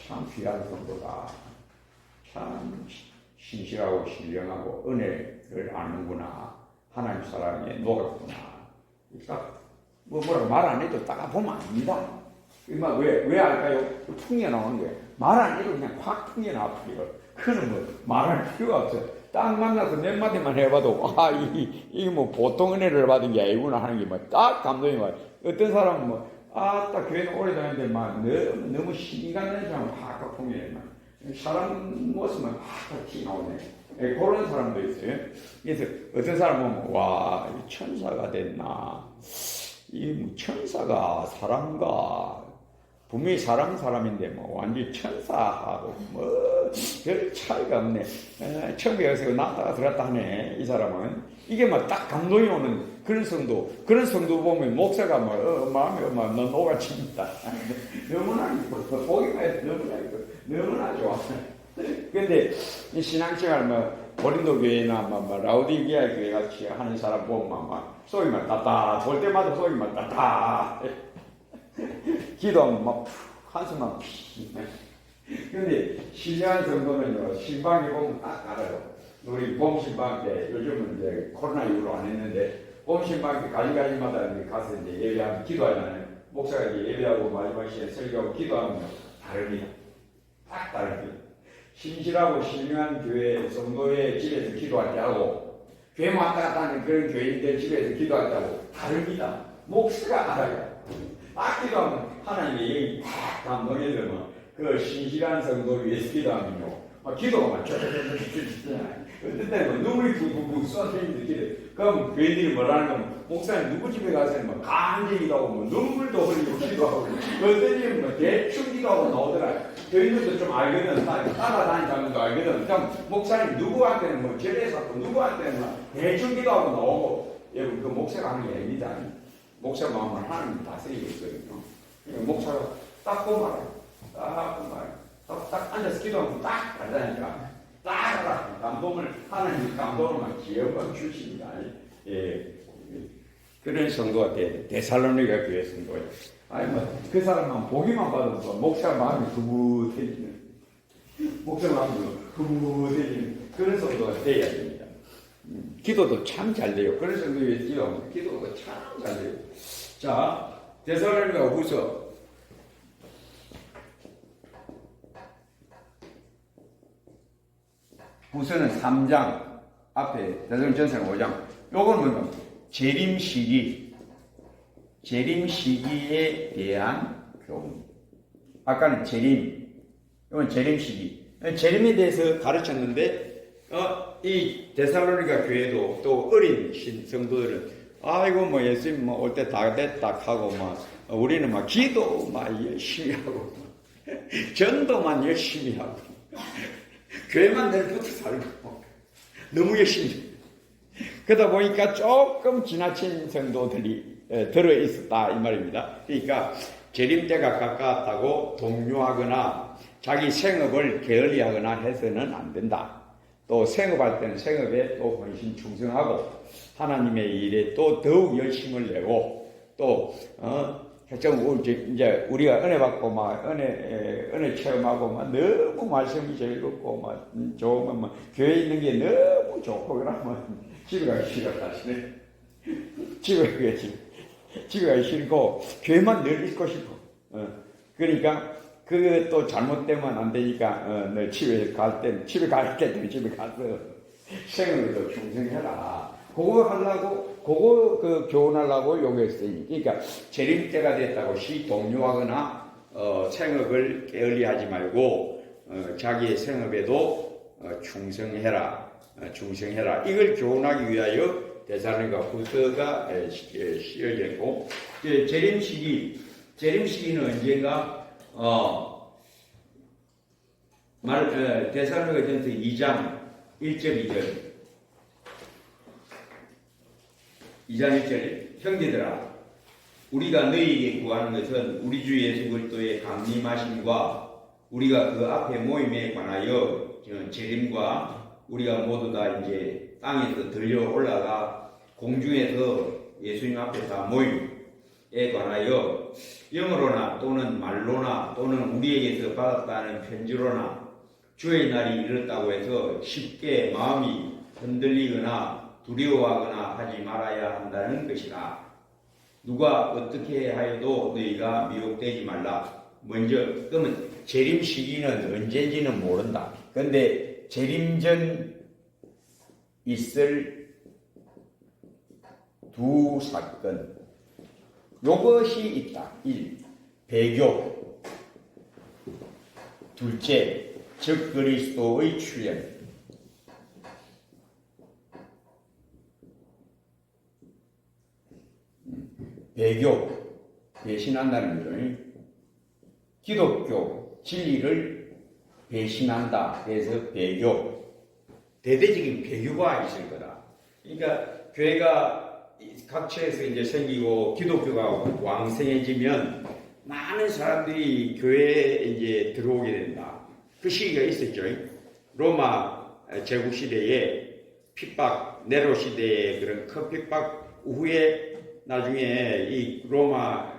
참 귀한 성도다. 참 신실하고 신령하고 은혜를 아는구나. 하나님 사랑에 녹았구나. 그러니까 뭐라고 말 안 해도 딱 보면 압니다. 왜 알까요? 풍겨 나오는 거예요. 말 안 해도 그냥 확 풍겨 나와요. 그는 뭐 말할 필요가 없어요. 딱 만나서 몇 마디만 해봐도 이게 뭐 보통 은혜를 받은 게 아니구나 하는 게 뭐 딱 감동이 와요. 어떤 사람은 딱 교회는 오래 다녔는데 너무 신이가 되는 사람은 확 풍겨요. 사람 모습만 확 튀어나오네. 그런 사람도 있어요. 그래서 어떤 사람은 와, 천사가 됐나? 이 천사가 사람과 분명히 사람인데 완전 천사하고 별 차이가 없네. 천국에 가서 나왔다가 들었다 하네. 이 사람은 이게 딱 감동이 오는 그런 성도 보면 목사가 마음이 녹아칩니다. 너무나 이쁘고 보기만 해도 너무나 이쁘고 너무나 좋아. 근데 이 신앙생활 고린도 교회나 라우디게아 교회 같이 하는 사람 보면 속이만 따따 볼 때마다 속이만 따따 기도하면 한숨만 피. 근데 신령한 성도는요, 신방에 보면 딱 알아요. 우리 봄 신방 때, 요즘은 이제 코로나 이후로 안 했는데, 봄 신방 때 가지가지마다 가서 이제 예배하면 기도하잖아요. 목사가 이제 예배하고 마지막 시간에 설교하고 기도하면 다릅니다. 딱 다릅니다. 신실하고 신령한 교회 성도의 집에서 기도할 때하고, 교회 왔다 갔다 하는 그런 교인들 집에서 기도할 때하고 다릅니다. 목사가 알아요. 딱 기도하면 하나님의 영이 팍 감동해 들면 그 신실한 성도를 위해서 기도하면요. 기도가 어떤 때는 눈물이 푹푹 쏟아지는 기도. 그럼 교인들이 뭐라는 거면 목사님 누구 집에 가서는 간절히 기도하고 눈물도 흘리고 기도하고 어떤 집은 대충 기도하고 나오더라. 교인들도 좀 알거든. 따라다니는 사람도 알거든. 그럼 목사님 누구한테는 절에서 하고 누구한테는 대충 기도하고 나오고 여러분 그 목사가 하는 게 아닙니다. 목사 마음을 하나님이 다스리고 있거든요. 목사가 딱 보면 딱 앉아서 기도하면 딱 알다니까. 딱 알아. 하나님이 감동을 기억을 주십니다. 그런 성도가 데살로니가 교회 성도예요. 그 사람만 보기만 봐도 목사 마음이 흐뭇해지는, 목사 마음이 흐뭇해지는 그런 성도가 되어야 됩니다. 기도도 참 잘 돼요. 그런 성도에 위해서 기도하면 기도도 참 잘 돼요. 자, 데살로니가 후서 3장 앞에 데살로니가전서는 5장. 요거는 재림 시기에 대한 교훈. 아까는 재림, 이건 재림 시기. 재림에 대해서 가르쳤는데 이 데살로니가 교회도 또 어린 성도들은 예수님 올 때 다 됐다 하고 우리는 기도 열심히 하고 전도만 열심히 하고 교회만 내일부터 살고 너무 열심히 그러다 보니까 조금 지나친 성도들이 들어있었다 이 말입니다. 그러니까 재림 때가 가까웠다고 동요하거나 자기 생업을 게을리하거나 해서는 안 된다. 또 생업할 때는 생업에 또 헌신 충성하고 하나님의 일에 또 더욱 열심을 내고 또 이제 우리가 은혜 받고 은혜 체험하고 너무 말씀이 즐겁고 좋으면 교회에 있는 게 너무 좋고 그러면 집에 가기 싫어하시네. 집에 가기 싫고 교회만 늘 있고 싶어. 그러니까 그게 또 잘못되면 안 되니까 너 집에 갈 때 집에 가서 생업에도 충성해라. 그거 하려고, 그거 교훈하려고 요구했으니. 그러니까 재림 때가 됐다고 시 동료하거나 생업을 게을리하지 말고 자기의 생업에도 충성해라. 충성해라. 이걸 교훈하기 위하여 데살로니가 후서가 쓰여졌고, 재림 시기는 언젠가 데살로니가 전서 2장 1절 2절 형제들아, 우리가 너희에게 구하는 것은 우리 주 예수 그리스도의 강림하심과 우리가 그 앞에 모임에 관하여 재림과 우리가 모두 다 이제 땅에서 들려 올라가 공중에서 예수님 앞에 다 모임에 관하여 영어로나 또는 말로나 또는 우리에게서 받았다는 편지로나 주의 날이 이르렀다고 해서 쉽게 마음이 흔들리거나 두려워하거나 하지 말아야 한다는 것이다. 누가 어떻게 하여도 너희가 미혹되지 말라. 먼저, 그러면 재림 시기는 언제인지는 모른다. 그런데 재림 전 있을 두 사건, 요것이 있다. 1. 배교. 둘째, 즉 그리스도의 출현. 배교, 배신한다는 거죠. 기독교, 진리를 배신한다. 그래서 배교. 대대적인 배교가 있을 거다. 그러니까 교회가 각처에서 이제 생기고 기독교가 왕성해지면 많은 사람들이 교회에 이제 들어오게 된다. 그 시기가 있었죠. 로마 제국 시대에 핍박, 네로 시대의 그런 큰 핍박 후에 나중에 이 로마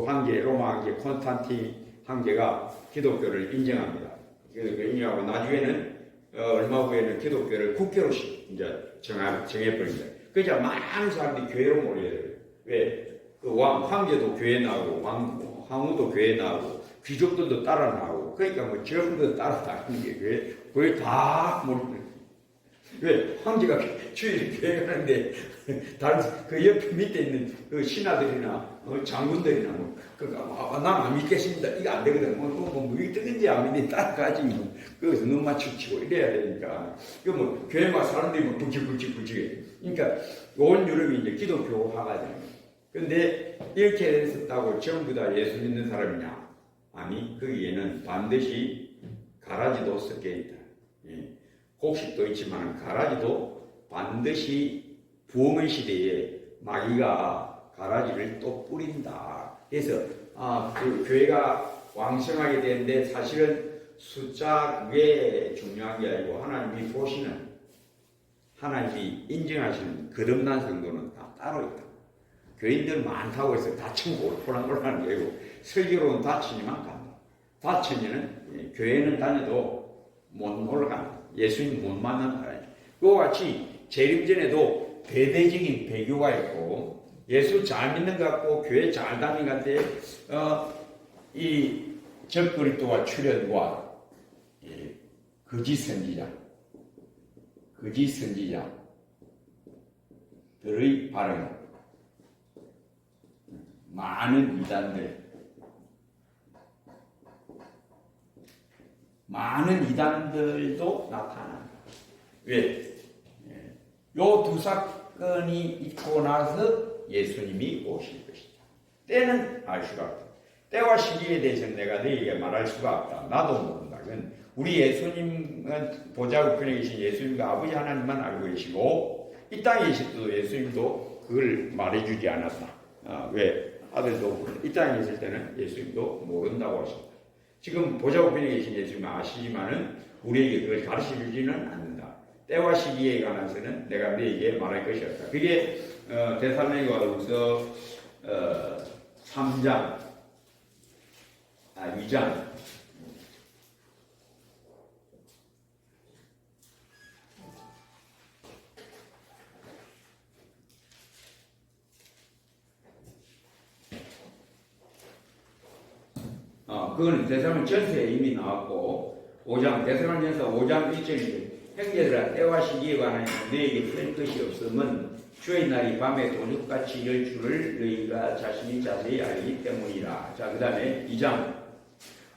황제, 로마 황제 콘스탄틴 황제가 기독교를 인정합니다. 인정하고 나중에는 얼마 후에는 기독교를 국교로 이제 정해버립니다. 그러자 많은 사람들이 교회로 몰려요. 왜? 그 황제도 교회 나오고 황후도 교회 나오고 귀족들도 따라 나오고 그러니까 뭐 전부 따라 나오는 게 교회 다 몰려. 왜? 황제가 주일에 교회 가는데 다른 그 옆에 밑에 있는 그 신하들이나 장군들이나 난 안 믿겠습니다. 이거 안 되거든. 뭐 믿든지 안 믿든지 따라가지 뭐. 거기서 눈 맞추치고 이래야 되니까. 뭐 교회만 사람들이 뭐 불치불치해. 그러니까 온 유럽이 이제 기독교화가 되는 거예요. 근데 이렇게 했었다고 전부 다 예수 믿는 사람이냐? 아니, 거기에는 반드시 가라지도 섞여 있다. 예. 곡식도 있지만 가라지도 반드시 부흥의 시대에 마귀가 가라지를 또 뿌린다. 그래서 그 교회가 왕성하게 되는데 사실은 숫자 그게 중요한 게 아니고 하나님이 보시는, 하나님이 인정하시는 거듭난 성도는 다 따로 있다. 교인들 많다고 해서 다치고 홀랑홀랑하는 게 아니고 설교로는 다치니만 간다. 다치면은 교회는 다녀도 못 올라간다. 예수님 못 만난다. 그와 같이 재림 전에도 대대적인 배교가 있고 예수 잘 믿는 것 같고 교회 잘 다니는 것 같아. 이 적그리스도와 출현과 거짓 선지자들의 발언, 많은 이단들도 나타난다. 왜? 요 두 사건이 있고 나서 예수님이 오실 것이다. 때는 알 수가 없다. 때와 시기에 대해서는 내가 너희에게 말할 수가 없다. 나도 모른다. 그건 우리 예수님은 보좌 우편에 계신 예수님과 아버지 하나님만 알고 계시고 이 땅에 계실 때도 예수님도 그걸 말해주지 않았다. 왜? 아들도 이 땅에 있을 때는 예수님도 모른다고 하십니다. 지금 보좌 우편에 계신 예수님은 아시지만은 우리에게 그걸 가르쳐주지는 않는다. 때와 시기에 관해서는 내가 너에게 말할 것이 없다. 그게 데살로니가후서 3장, 2장. 그거는 데살로니가 전서에 이미 나왔고 5장, 데살로니가전서 5장 1절인데 형제들아 때와 시기에 관하여 너에게 할 것이 없음은 주의 날이 밤에 도둑같이 열 줄을 너희가 자신이 자세히 알기 때문이라. 자, 그 다음에 2장.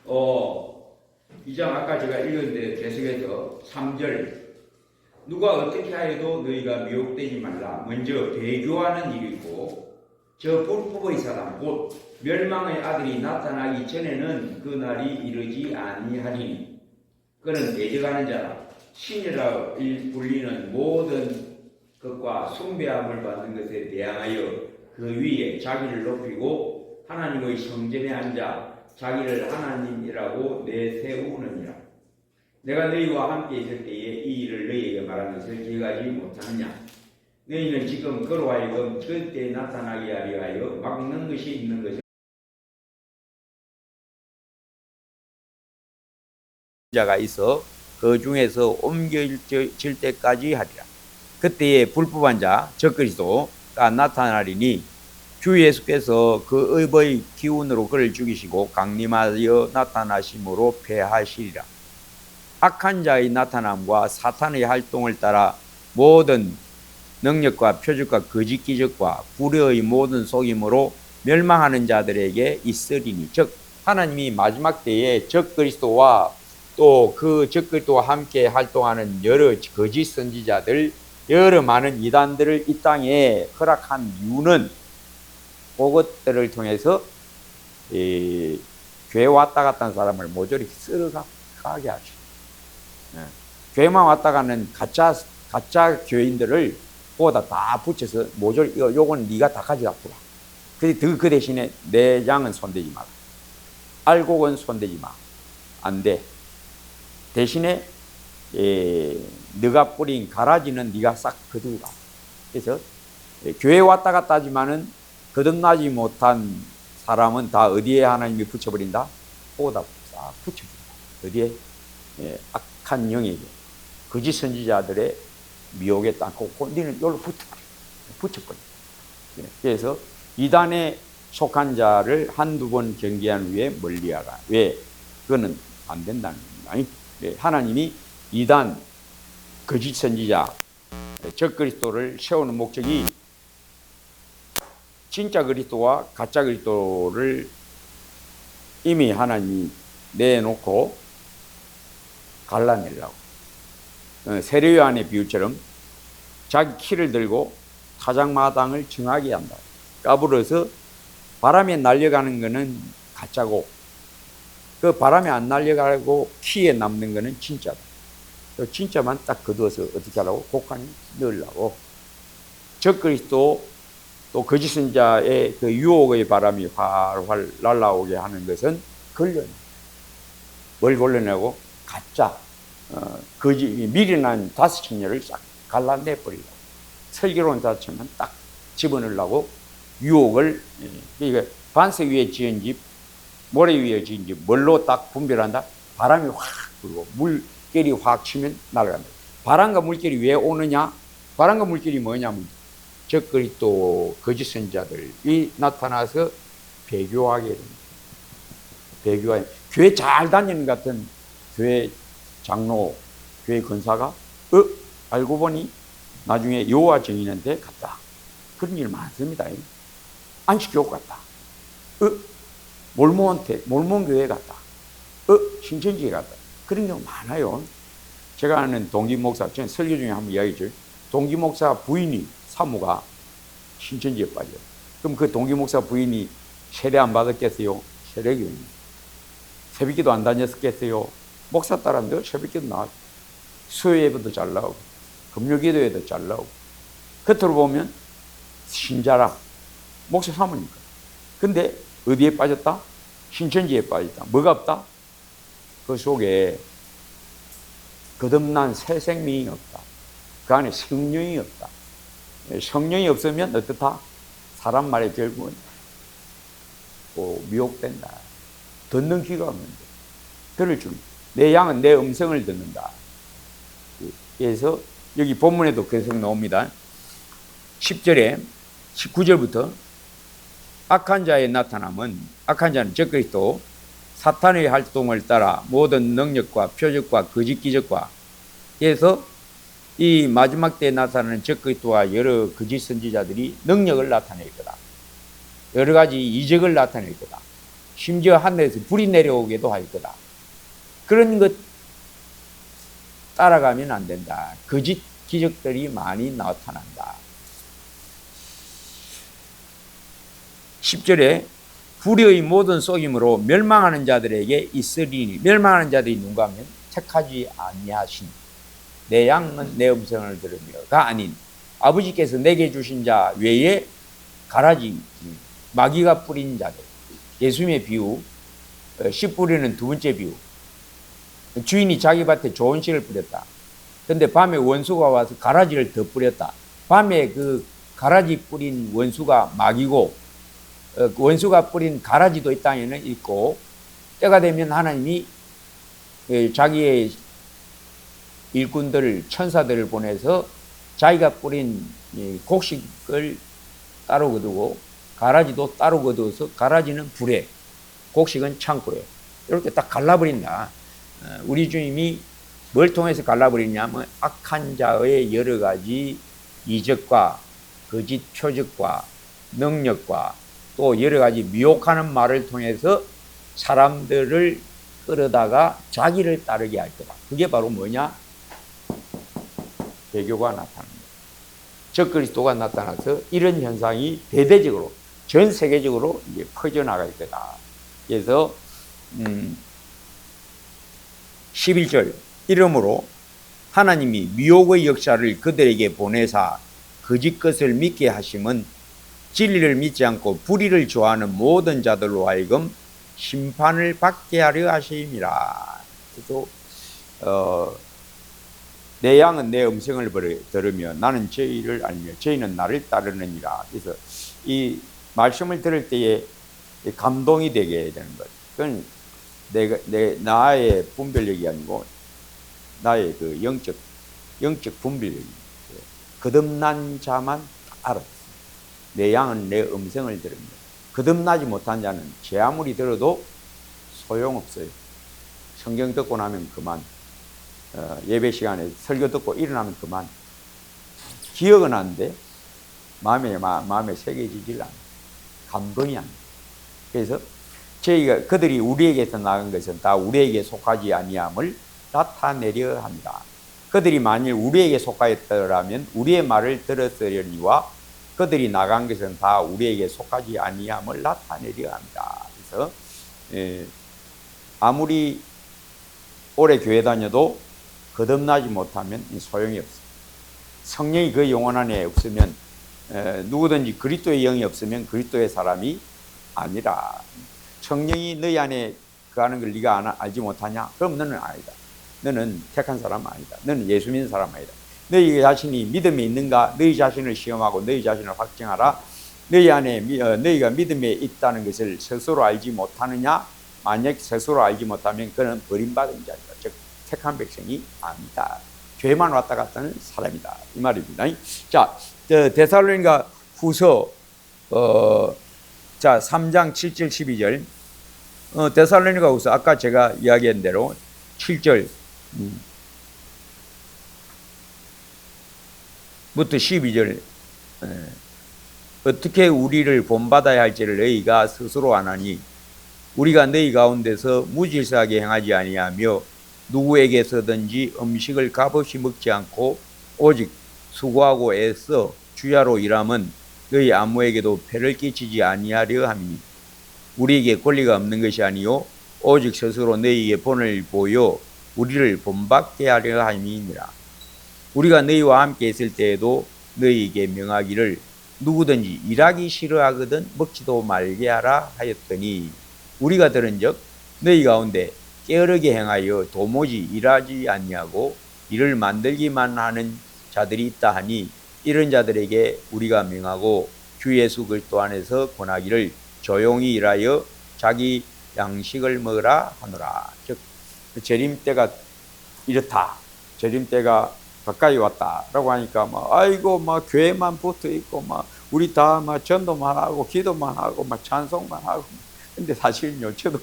2장 아까 제가 읽었는데 계속해서 3절. 누가 어떻게 하여도 너희가 미혹되지 말라. 먼저 배교하는 일이 있고 저 불법의 사람 곧 멸망의 아들이 나타나기 전에는 그 날이 이르지 아니하리니 그는 대적하는 자라. 신이라 불리는 모든 것과 숭배함을 받는 것에 대항하여 그 위에 자기를 높이고 하나님의 성전에 앉아 자기를 하나님이라고 내세우느니라. 내가 너희와 함께 있을 때에 이 일을 너희에게 말한 것을 기억하지 못하느냐. 너희는 지금 그로 하여금 절대 나타나게 하려 하여 막는 것이 있는 것을 자가 있어 그 중에서 옮겨질 때까지 하리라. 그때에 불법한 자 적 그리스도가 나타나리니 주 예수께서 그 의의 기운으로 그를 죽이시고 강림하여 나타나심으로 패하시리라. 악한 자의 나타남과 사탄의 활동을 따라 모든 능력과 표적과 거짓 기적과 불의의 모든 속임으로 멸망하는 자들에게 있으리니 즉 하나님이 마지막 때에 적 그리스도와 또 그 적 그리스도와 함께 활동하는 여러 거짓 선지자들 여러 많은 이단들을 이 땅에 허락한 이유는 그것들을 통해서 교회 왔다 갔다 하는 사람을 모조리 쓸어가게 하죠. 교회만 왔다 가는 가짜 교인들을 보다 다 붙여서 모조리 요건 네가 다 가져갔구나. 그 대신에 내 양은 손대지 마라. 알곡은 손대지 마. 안 돼. 대신에 네가 뿌린 가라지는 네가 싹 거두고 가. 그래서 교회 왔다 갔다 하지만은 거듭나지 못한 사람은 다 어디에 하나님이 붙여버린다? 보다 싹 붙여준다. 어디에? 악한 영에게 거짓 선지자들의 미혹에 땅고 니는 여기로 붙여버려. 그래서 이단에 속한 자를 한두 번 경계한 후에 멀리하라. 왜? 그거는 안 된다는 거예요. 하나님이 이단 거짓 선지자 적 그리스도를 세우는 목적이 진짜 그리스도와 가짜 그리스도를 이미 하나님이 내놓고 갈라내려고. 세례요한의 비유처럼 자기 키를 들고 타작마당을 정하게 한다. 까불어서 바람에 날려가는 것은 가짜고 그 바람에 안 날려가고 키에 남는 것은 진짜다. 진짜만 딱 거두어서 어떻게 하라고? 곡간에 넣으려고. 적 그리스도 또 거짓 선자의 그 유혹의 바람이 활활 날아오게 하는 것은 걸려내. 뭘 걸려내고? 가짜 거짓 미련한 다스친녀를 싹 갈라내버리려고. 슬기로운 다스친녀는 딱 집어넣으려고 유혹을. 그러니까 반석 위에 지은 집 모래 위에 지은 집 뭘로 딱 분별한다? 바람이 확 불고 물결이 확 치면 날아간다. 바람과 물결이 왜 오느냐? 바람과 물결이 뭐냐면 적 그리스도 거짓 선지자들이 나타나서 배교하게 됩니다. 배교하게. 교회 잘 다니는 것 같은 교회 장로, 교회 권사가 알고 보니 나중에 여호와 증인한테 갔다. 그런 일 많습니다. 안식교 갔다. 몰몬 교회 갔다. 신천지에 갔다. 그런 경우 많아요. 제가 아는 동기 목사, 저는 설교 중에 한번 이야기죠. 동기 목사 부인이 사모가 신천지에 빠져요. 그럼 그 동기 목사 부인이 세례 안 받았겠어요? 세례교인. 새벽기도 안 다녔겠어요? 목사 따라하면 새벽기도 나왔죠. 수요 예배도 잘 나오고 금요기도에도 잘 나오고 겉으로 보면 신자라 목사 사모니까. 근데 어디에 빠졌다? 신천지에 빠졌다. 뭐가 없다? 그 속에 거듭난 새 생명이 없다. 그 안에 성령이 없다. 성령이 없으면 어떻다? 사람 말에 결국은 미혹된다. 듣는 귀가 없는데 들을 줄. 내 양은 내 음성을 듣는다. 그래서 여기 본문에도 계속 나옵니다. 10절에 19절부터 악한 자의 나타남은 악한 자는 적 그리스도 사탄의 활동을 따라 모든 능력과 표적과 거짓 기적과 그래서 이 마지막 때에 나타나는 적그리스도와 여러 거짓 선지자들이 능력을 나타낼 거다. 여러 가지 이적을 나타낼 거다. 심지어 하늘에서 불이 내려오게도 할 거다. 그런 것 따라가면 안 된다. 거짓 기적들이 많이 나타난다. 10절에 불의의 모든 속임으로 멸망하는 자들에게 있으리니, 멸망하는 자들이 누군가 하면 택하지 아니하신 내 양은 내 음성을 들으며가 아닌 아버지께서 내게 주신 자 외에 가라지 마귀가 뿌린 자들. 예수님의 비유, 씨 뿌리는 두 번째 비유. 주인이 자기 밭에 좋은 씨를 뿌렸다. 근데 밤에 원수가 와서 가라지를 더 뿌렸다. 밤에 그 가라지 뿌린 원수가 마귀고, 원수가 뿌린 가라지도 이 땅에는 있고, 때가 되면 하나님이 자기의 일꾼들을, 천사들을 보내서 자기가 뿌린 곡식을 따로 거두고 가라지도 따로 거두어서, 가라지는 불에, 곡식은 창고에 이렇게 딱 갈라버린다. 우리 주님이 뭘 통해서 갈라버리냐면 악한 자의 여러 가지 이적과 거짓 표적과 능력과 또 여러 가지 미혹하는 말을 통해서 사람들을 끌어다가 자기를 따르게 할 거다. 그게 바로 뭐냐? 배교가 나타납니다. 적그리스도가 나타나서 이런 현상이 대대적으로 전 세계적으로 이제 퍼져나갈 거다. 그래서 11절 이러므로 하나님이 미혹의 역사를 그들에게 보내사 거짓 것을 믿게 하심은 진리를 믿지 않고 불의를 좋아하는 모든 자들로 하여금 심판을 받게 하려 하심이라. 그래서 내 양은 내 음성을 들으며 나는 저희를 알며 저희는 나를 따르느니라. 그래서 이 말씀을 들을 때에 감동이 되게 되는 것. 그건 나의 분별력이 아니고 나의 그 영적 분별력이. 거듭난 자만 알았어. 내 양은 내 음성을 들으며. 거듭나지 못한 자는 제 아무리 들어도 소용없어요. 성경 듣고 나면 그만. 예배 시간에 설교 듣고 일어나면 그만. 기억은 하는데 마음에 새겨지질 않아요. 감동이 안 돼요. 그래서 저희가 그들이 우리에게서 나간 것은 다 우리에게 속하지 아니함을 나타내려 합니다. 그들이 만일 우리에게 속하였더라면 우리의 말을 들었으려니와 그들이 나간 것은 다 우리에게 속하지 아니함을 나타내려 합니다. 그래서 아무리 오래 교회 다녀도 거듭나지 못하면 소용이 없어요. 성령이 그 영혼 안에 없으면 누구든지 그리스도의 영이 없으면 그리스도의 사람이 아니라. 성령이 너희 안에 거하는 걸 네가 알지 못하냐? 그럼 너는 아니다. 너는 택한 사람 아니다. 너는 예수 믿는 사람 아니다. 너희 자신이 믿음에 있는가? 너희 자신을 시험하고 너희 자신을 확증하라. 너희 안에 너희가 믿음에 있다는 것을 스스로 알지 못하느냐? 만약 스스로 알지 못하면 그는 버림받은 자이다. 즉 택한 백성이 아니다. 죄만 왔다 갔다 하는 사람이다. 이 말입니다. 자, 데살로니가 후서 3장 7절 12절. 데살로니가 후서 아까 제가 이야기한 대로 7절 부터 12절. 어떻게 우리를 본받아야 할지를 너희가 스스로 아나니 우리가 너희 가운데서 무질서하게 행하지 아니하며 누구에게서든지 음식을 값없이 먹지 않고 오직 수고하고 애써 주야로 일함은 너희 아무에게도 폐를 끼치지 아니하려 함이니 우리에게 권리가 없는 것이 아니요 오직 스스로 너희에게 본을 보여 우리를 본받게 하려 함이니라. 우리가 너희와 함께 있을 때에도 너희에게 명하기를 누구든지 일하기 싫어하거든 먹지도 말게 하라 하였더니 우리가 들은즉 너희 가운데 게으르게 행하여 도무지 일하지 아니하고 일을 만들기만 하는 자들이 있다 하니 이런 자들에게 우리가 명하고 주 예수 그리스도 안에서 권하기를 조용히 일하여 자기 양식을 먹으라 하노라. 즉 재림 때가 이렇다. 재림 때가 가까이 왔다라고 하니까 아이고 교회만 붙어 있고 우리 다 전도만 하고 기도만 하고 찬송만 하고. 근데 사실은요, 저도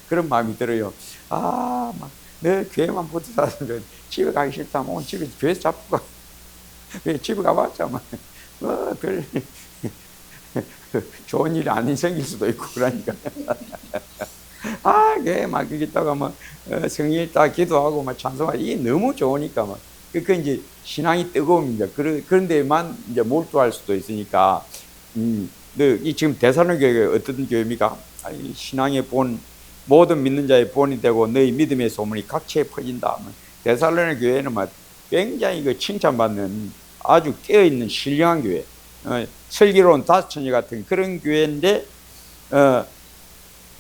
그런 마음이 들어요. 내 교회만 붙어 사는 집에 가기 싫다면 오늘 집에 교회에서 잡고 가. 집에 가봤자 별 좋은 일이 안 생길 수도 있고 그러니까. 그게 막 있다가 성일 딱 기도하고 찬송하고 이게 너무 좋으니까 그 이제 신앙이 뜨거웁니다. 그런 데만 이제 몰두할 수도 있으니까. 이 지금 데살로니가 어떤 교회입니까? 신앙의 본, 모든 믿는 자의 본이 되고 너희 믿음의 소문이 각처에 퍼진다. 데살로니가 교회는 굉장히 그 칭찬받는 아주 깨어있는 신령한 교회, 슬기로운 다스처녀 같은 그런 교회인데,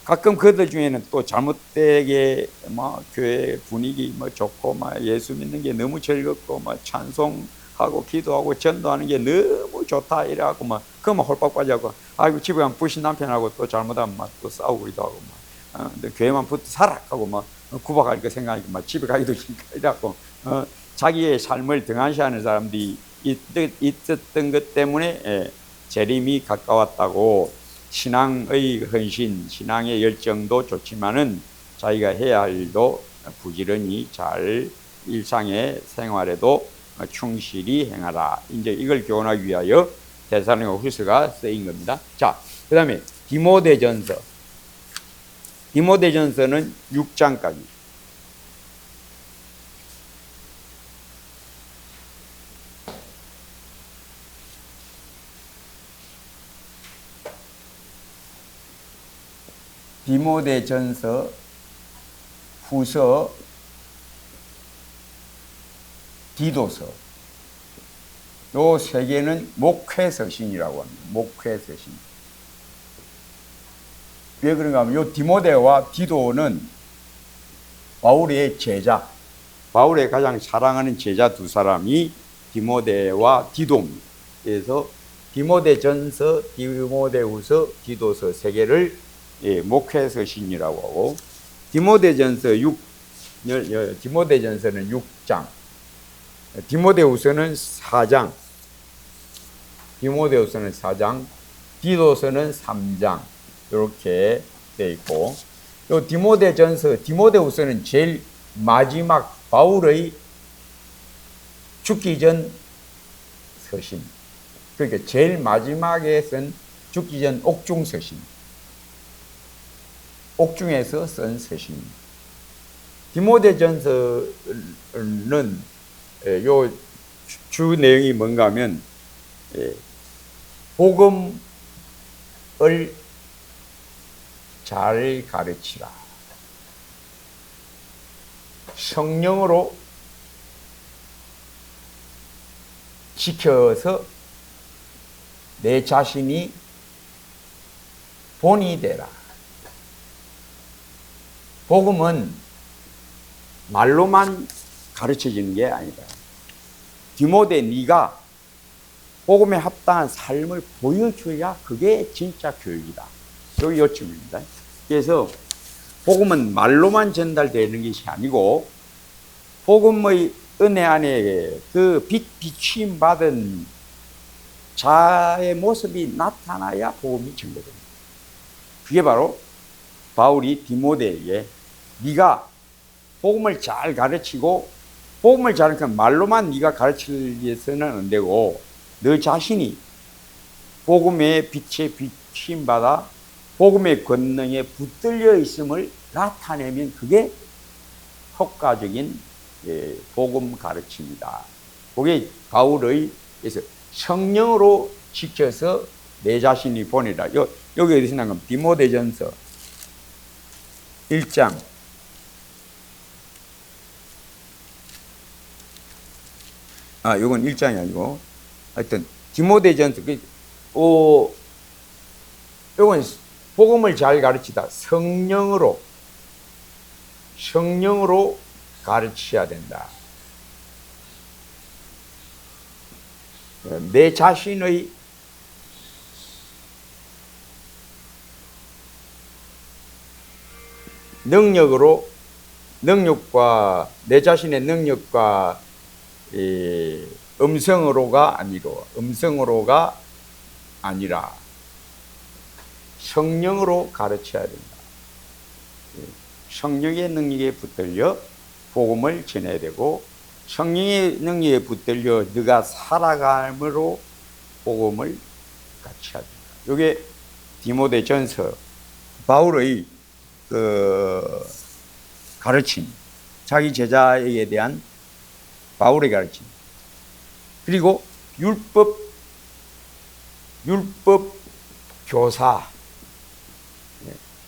가끔 그들 중에는 또 잘못되게 교회 분위기 좋고 예수 믿는 게 너무 즐겁고 찬송하고 기도하고 전도하는 게 너무 좋다 이래갖고 그만 홀딱 빠져갖고 아이고 집에 가면 부신 남편하고 또 잘못하면 또 싸우기도 하고 교회만 붙어 살아 하고 구박할 거 생각하니까 집에 가기도 싫다 이래갖고 자기의 삶을 등한시하는 사람들이 있었던 것 때문에 재림이 가까웠다고. 신앙의 헌신, 신앙의 열정도 좋지만은 자기가 해야 할 일도 부지런히 잘 일상의 생활에도 충실히 행하라. 이제 이걸 교훈하기 위하여 데살로니가 후서가 쓰인 겁니다. 자, 그 다음에 디모데전서. 디모데전서는 6장까지. 디모데전서, 후서, 디도서. 요 세 개는 목회서신이라고 합니다. 목회서신. 왜 그런가 하면 요 디모데와 디도는 바울의 제자, 바울의 가장 사랑하는 제자 두 사람이 디모데와 디도입니다. 그래서 디모데전서, 디모데후서, 디도서 세 개를 목회서신이라고 하고, 디모데전서는 6장, 디모데후서는 4장, 디모데후서는 4장, 디도서는 3장 이렇게 되어 있고, 요 디모데전서, 디모데후서는 제일 마지막 바울의 죽기 전 서신, 그러니까 제일 마지막에 쓴 죽기 전 옥중서신, 옥중에서 쓴 서신입니다. 디모데전서는 요 주 내용이 뭔가 하면 복음을 잘 가르치라. 성령으로 지켜서 내 자신이 본이 되라. 복음은 말로만 가르쳐지는 게 아니다. 디모데, 네가 복음에 합당한 삶을 보여줘야 그게 진짜 교육이다. 여기 요점입니다. 그래서 복음은 말로만 전달되는 것이 아니고 복음의 은혜 안에 그 비추임 받은 자의 모습이 나타나야 복음이 전도됩니다. 그게 바로 바울이 디모데에게 네가 복음을 잘 가르치고, 복음을 잘 가르치면 말로만 네가 가르치려서는 안 되고 너 자신이 복음의 빛에 비추임받아 복음의 권능에 붙들려 있음을 나타내면 그게 효과적인 복음 가르침이다. 그게 바울의 그래서 성령으로 지켜서 내 자신이 보내라. 여기 어디서 나온 건 디모데전서 1장 요건 1장이 아니고 하여튼 디모데전서 요건 복음을 잘 가르치다. 성령으로 가르쳐야 된다. 내 자신의 능력과 내 자신의 능력과 음성으로가 아니라 성령으로 가르쳐야 된다. 성령의 능력에 붙들려 복음을 전해야 되고 성령의 능력에 붙들려 네가 살아감으로 복음을 같이 하자. 이게 디모데전서 바울의 그 가르침, 자기 제자에게 대한 바울의 가르침. 그리고 율법 교사,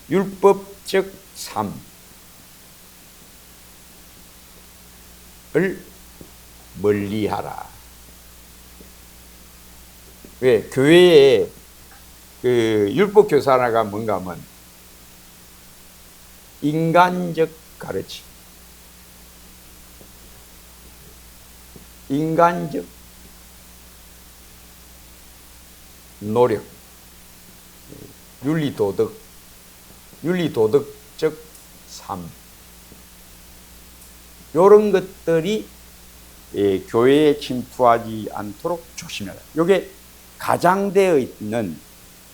율법적 삶을 멀리하라. 왜? 교회에 그 율법 교사가 뭔가 하면 인간적 가르침, 인간적 노력, 윤리도덕적 삶, 이런 것들이 교회에 침투하지 않도록 조심해라. 이게 가장되어 있는,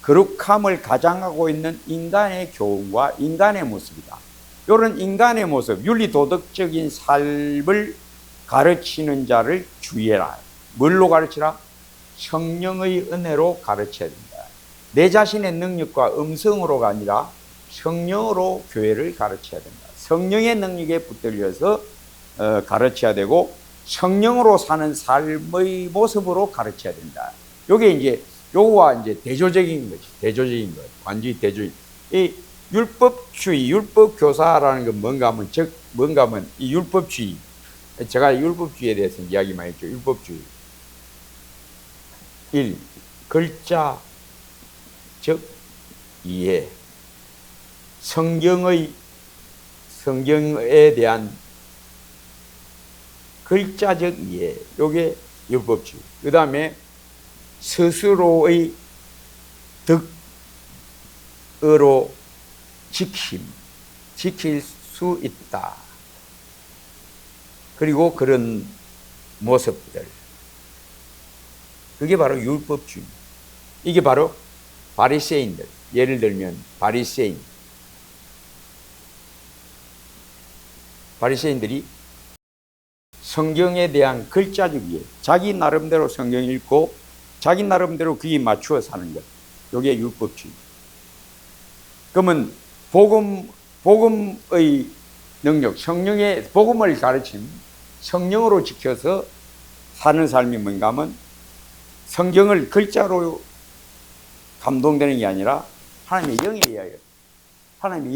거룩함을 가장하고 있는 인간의 교훈과 인간의 모습이다. 이런 인간의 모습, 윤리도덕적인 삶을 가르치는 자를 주의해라. 뭘로 가르치라? 성령의 은혜로 가르쳐야 된다. 내 자신의 능력과 음성으로가 아니라 성령으로 교회를 가르쳐야 된다. 성령의 능력에 붙들려서 가르쳐야 되고, 성령으로 사는 삶의 모습으로 가르쳐야 된다. 요게 이제 요거와 이제 대조적인 거지. 대조적인 것. 완전히 대조적. 이 율법주의, 율법교사라는 건 뭔가 하면 이 율법주의. 제가 율법주의에 대해서 이야기 많이 했죠. 율법주의. 1. 글자, 즉 이해. 성경에 대한 글자적 이해. 요게 율법주의. 그 다음에 스스로의 덕으로 지킬 수 있다. 그리고 그런 모습들. 그게 바로 율법주의. 이게 바로 바리새인들. 예를 들면 바리새인들이 성경에 대한 글자적 이해, 자기 나름대로 성경 읽고 자기 나름대로 그에 맞추어 사는 것. 이게 율법주의. 그러면 복음의 능력, 성령의 복음을 가르침, 성령으로 지켜서 사는 삶이 뭔가 하면 성경을 글자로 감동되는 게 아니라 하나님의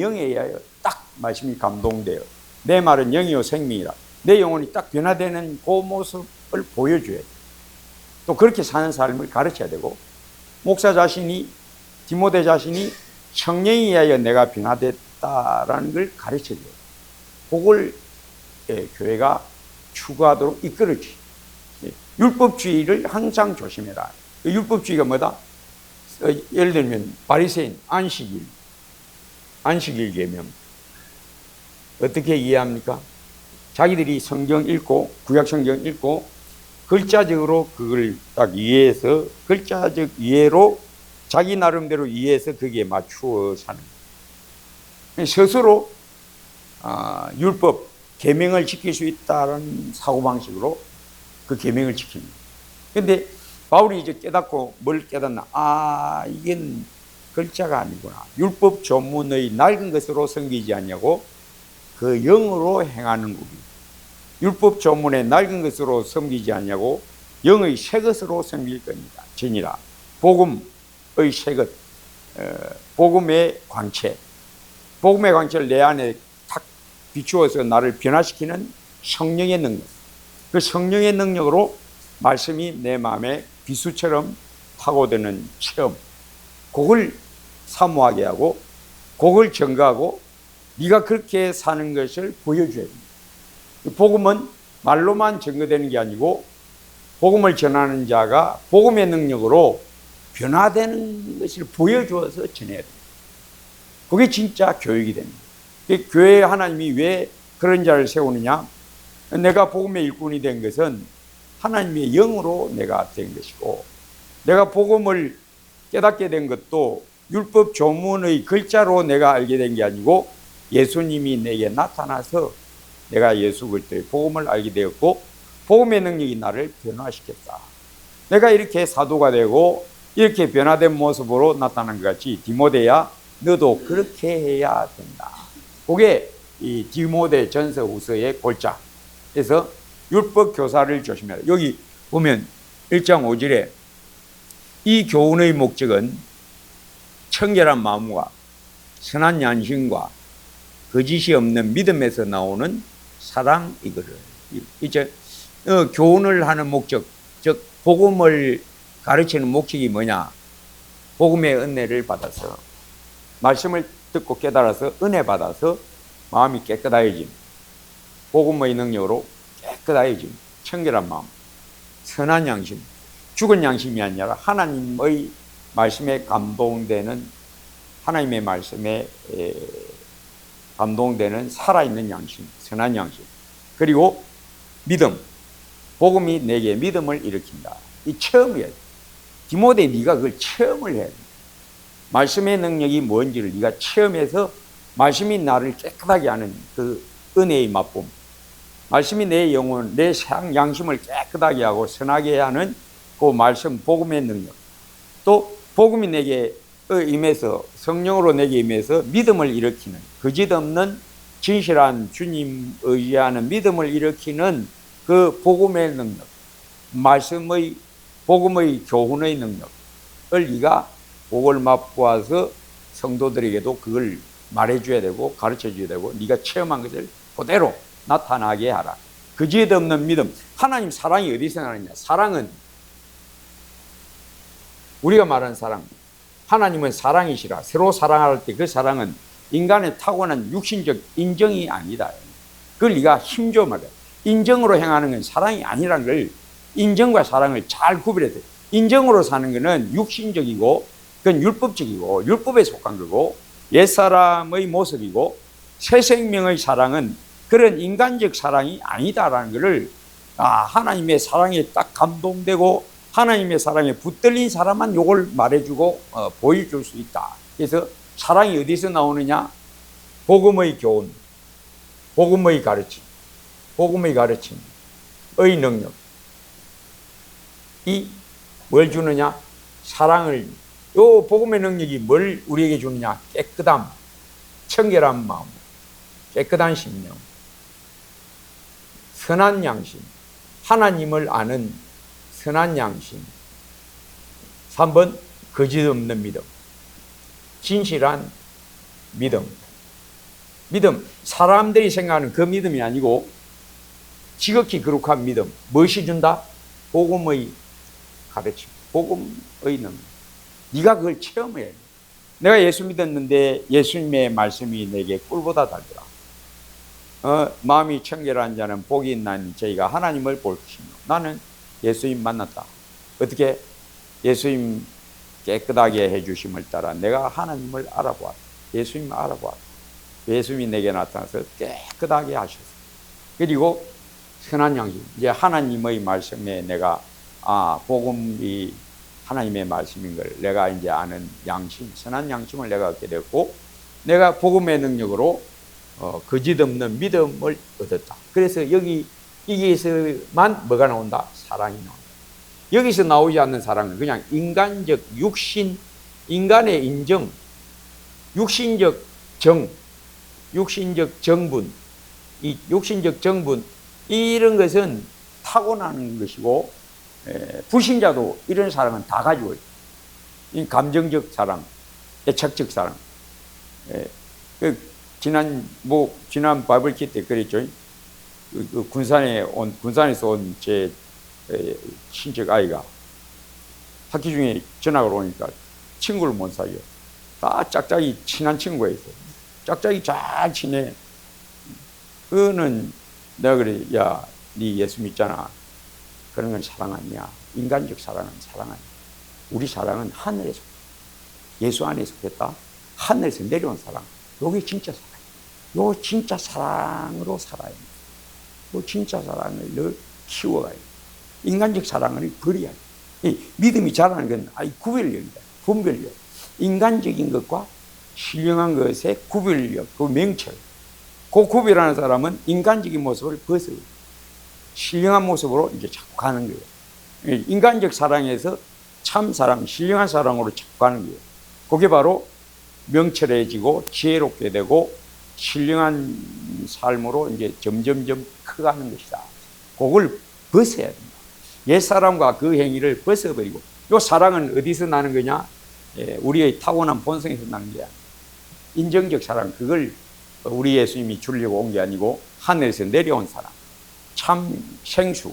영에 의하여 딱 말씀이 감동돼요. 내 말은 영이요 생명이라. 내 영혼이 딱 변화되는 그 모습을 보여줘야 돼. 또 그렇게 사는 삶을 가르쳐야 되고, 목사 자신이, 디모데 자신이 성령에 의하여 내가 변화됐다라는 걸 가르쳐줘야 돼. 그걸 교회가 추구하도록 이끌어주지. 율법주의를 항상 조심해라. 율법주의가 뭐다? 예를 들면 바리새인, 안식일 계명. 어떻게 이해합니까? 자기들이 성경 읽고, 구약 성경 읽고, 글자적으로 그걸 딱 이해해서, 글자적 이해로 자기 나름대로 이해해서 거기에 맞추어 사는 거예요. 스스로 율법, 계명을 지킬 수 있다는 사고방식으로 그 계명을 지킵니다. 그런데 바울이 이제 깨닫고 뭘 깨닫나? 이건 글자가 아니구나. 율법 조문의 낡은 것으로 섬기지 않냐고 그 영으로 행하는 것이. 율법 조문의 낡은 것으로 섬기지 않냐고 영의 새 것으로 섬길 겁니다. 전이라. 복음의 새 것, 복음의 광채. 복음의 광채를 내 안에 탁 비추어서 나를 변화시키는 성령의 능력. 그 성령의 능력으로 말씀이 내 마음에 비수처럼 파고드는 체험. 그걸 사모하게 하고, 그걸 증거하고, 네가 그렇게 사는 것을 보여줘야 됩니다. 복음은 말로만 증거되는 게 아니고, 복음을 전하는 자가 복음의 능력으로 변화되는 것을 보여주어서 전해야 됩니다. 그게 진짜 교육이 됩니다. 교회에 하나님이 왜 그런 자를 세우느냐? 내가 복음의 일꾼이 된 것은 하나님의 영으로 내가 된 것이고, 내가 복음을 깨닫게 된 것도 율법 조문의 글자로 내가 알게 된 게 아니고 예수님이 내게 나타나서 내가 예수 그리스도의 복음을 알게 되었고, 복음의 능력이 나를 변화시켰다. 내가 이렇게 사도가 되고 이렇게 변화된 모습으로 나타난 것 같이 디모데야 너도 그렇게 해야 된다. 그게 이 디모데 전서 후서의 골자. 그래서 율법 교사를 조심해라. 여기 보면 1장 5절에 이 교훈의 목적은 청결한 마음과 선한 양심과 거짓이 없는 믿음에서 나오는 사랑이거든. 이제 교훈을 하는 목적, 즉 복음을 가르치는 목적이 뭐냐? 복음의 은혜를 받아서 말씀을 듣고 깨달아서 은혜 받아서 마음이 깨끗해짐, 복음의 능력으로 깨끗해짐, 청결한 마음, 선한 양심, 죽은 양심이 아니라 하나님의 말씀에 감동되는, 하나님의 말씀에 감동되는 살아있는 양심, 선한 양심, 그리고 믿음, 복음이 내게 믿음을 일으킨다. 이 체험이야. 디모데 네가 그걸 체험을 해야 돼. 말씀의 능력이 뭔지를 네가 체험해서 말씀이 나를 깨끗하게 하는 그 은혜의 맛봄, 말씀이 내 영혼, 내 양심을 깨끗하게 하고 선하게 하는 그 말씀, 복음의 능력, 또 복음이 내게 임해서, 성령으로 내게 임해서 믿음을 일으키는, 거짓 없는 진실한 주님 의지하는 믿음을 일으키는 그 복음의 능력, 말씀의, 복음의 교훈의 능력을 네가 그걸 맛보아서 성도들에게도 그걸 말해줘야 되고 가르쳐줘야 되고 네가 체험한 것을 그대로 나타나게 하라. 거짓 없는 믿음. 하나님 사랑이 어디서 나느냐? 사랑은 우리가 말하는 사랑, 하나님은 사랑이시라. 서로 사랑할 때 그 사랑은 인간의 타고난 육신적 인정이 아니다. 그걸 네가 힘줘 말이야. 인정으로 행하는 건 사랑이 아니라는 걸, 인정과 사랑을 잘 구별해야 돼. 인정으로 사는 것은 육신적이고 그건 율법적이고 율법에 속한 거고 옛사람의 모습이고 새 생명의 사랑은 그런 인간적 사랑이 아니다라는 것을 하나님의 사랑에 딱 감동되고 하나님의 사랑에 붙들린 사람만 이걸 말해주고 보여줄 수 있다. 그래서 사랑이 어디서 나오느냐? 복음의 교훈, 복음의 가르침, 복음의 가르침의 능력. 이 뭘 주느냐? 사랑을. 요 복음의 능력이 뭘 우리에게 주느냐? 깨끗함, 청결한 마음, 깨끗한 심령, 선한 양심, 하나님을 아는 선한 양심. 3번 거짓 없는 믿음, 진실한 믿음. 믿음, 사람들이 생각하는 그 믿음이 아니고 지극히 거룩한 믿음. 무엇이 준다? 복음의 가르침, 복음의 능력. 네가 그걸 체험해야 돼. 내가 예수 믿었는데 예수님의 말씀이 내게 꿀보다 달더라. 마음이 청결한 자는 복이 있나니 저희가 하나님을 볼 것이며. 나는 예수님 만났다. 어떻게? 예수님 깨끗하게 해주심을 따라 내가 하나님을 알아보았다. 예수님을 알아보았다. 예수님이 내게 나타나서 깨끗하게 하셨어. 그리고 선한 양심. 이제 하나님의 말씀에 내가 복음이 하나님의 말씀인 걸 내가 이제 아는 양심, 선한 양심을 내가 얻게 됐고, 내가 복음의 능력으로 거짓 없는 믿음을 얻었다. 그래서 여기에서만 뭐가 나온다? 사랑이 나온다. 여기서 나오지 않는 사랑은 그냥 인간적 육신, 인간의 인정, 육신적 정, 육신적 정분, 이 육신적 정분, 이런 것은 타고나는 것이고, 불신자도 이런 사랑은 다 가지고 있어요. 이 감정적 사랑, 애착적 사랑. 지난 바이블키 때 그랬죠. 군산에서 온 제 친척 아이가 학기 중에 전학을 오니까 친구를 못 사귀어. 다 짝짝이 친한 친구가 있어. 짝짝이 잘 지내. 그거는 내가 그래, 야, 네 예수 믿잖아. 그런 건 사랑 아니야. 인간적 사랑은 사랑 아니야. 우리 사랑은 하늘에 속해. 예수 안에 속했다. 하늘에서 내려온 사랑. 요게 진짜 사랑이야. 요 진짜 사랑으로 살아야 돼. 요 진짜 사랑을 늘 키워가야 돼. 인간적 사랑을 버려야 돼. 이 믿음이 자라는 건 구별력이다. 분별력. 인간적인 것과 신령한 것의 구별력, 그 명철. 그 구별하는 사람은 인간적인 모습을 벗어요. 신령한 모습으로 이제 자꾸 가는 거예요. 인간적 사랑에서 참 사랑, 신령한 사랑으로 자꾸 가는 거예요. 그게 바로 명철해지고 지혜롭게 되고 신령한 삶으로 이제 점점점 커가는 것이다. 그걸 벗어야 된다. 옛사람과 그 행위를 벗어버리고, 이 사랑은 어디서 나는 거냐? 우리의 타고난 본성에서 나는 거야. 인정적 사랑, 그걸 우리 예수님이 주려고 온 게 아니고 하늘에서 내려온 사랑, 참 생수,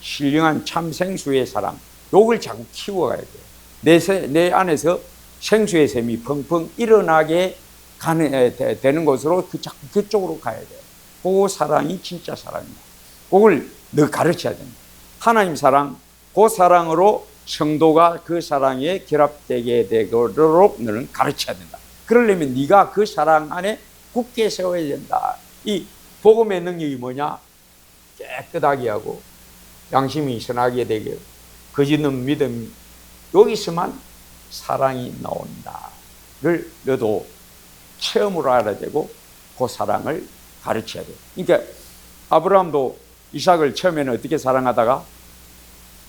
신령한 참 생수의 사랑, 요걸 자꾸 키워가야 돼요. 내 안에서 생수의 샘이 펑펑 일어나게 되는 것으로 자꾸 그쪽으로 가야 돼요. 그 사랑이 진짜 사랑입니다. 그걸 너 가르쳐야 됩니다. 하나님 사랑, 그 사랑으로 성도가 그 사랑에 결합되게 되도록 너는 가르쳐야 된다. 그러려면 네가 그 사랑 안에 굳게 세워야 된다. 이 복음의 능력이 뭐냐? 깨끗하게 하고 양심이 선하게 되게, 거짓는 믿음, 여기서만 사랑이 나온다를 너도 체험으로 알아야 되고 그 사랑을 가르쳐야 돼. 그러니까 아브라함도 이삭을 처음에는 어떻게 사랑하다가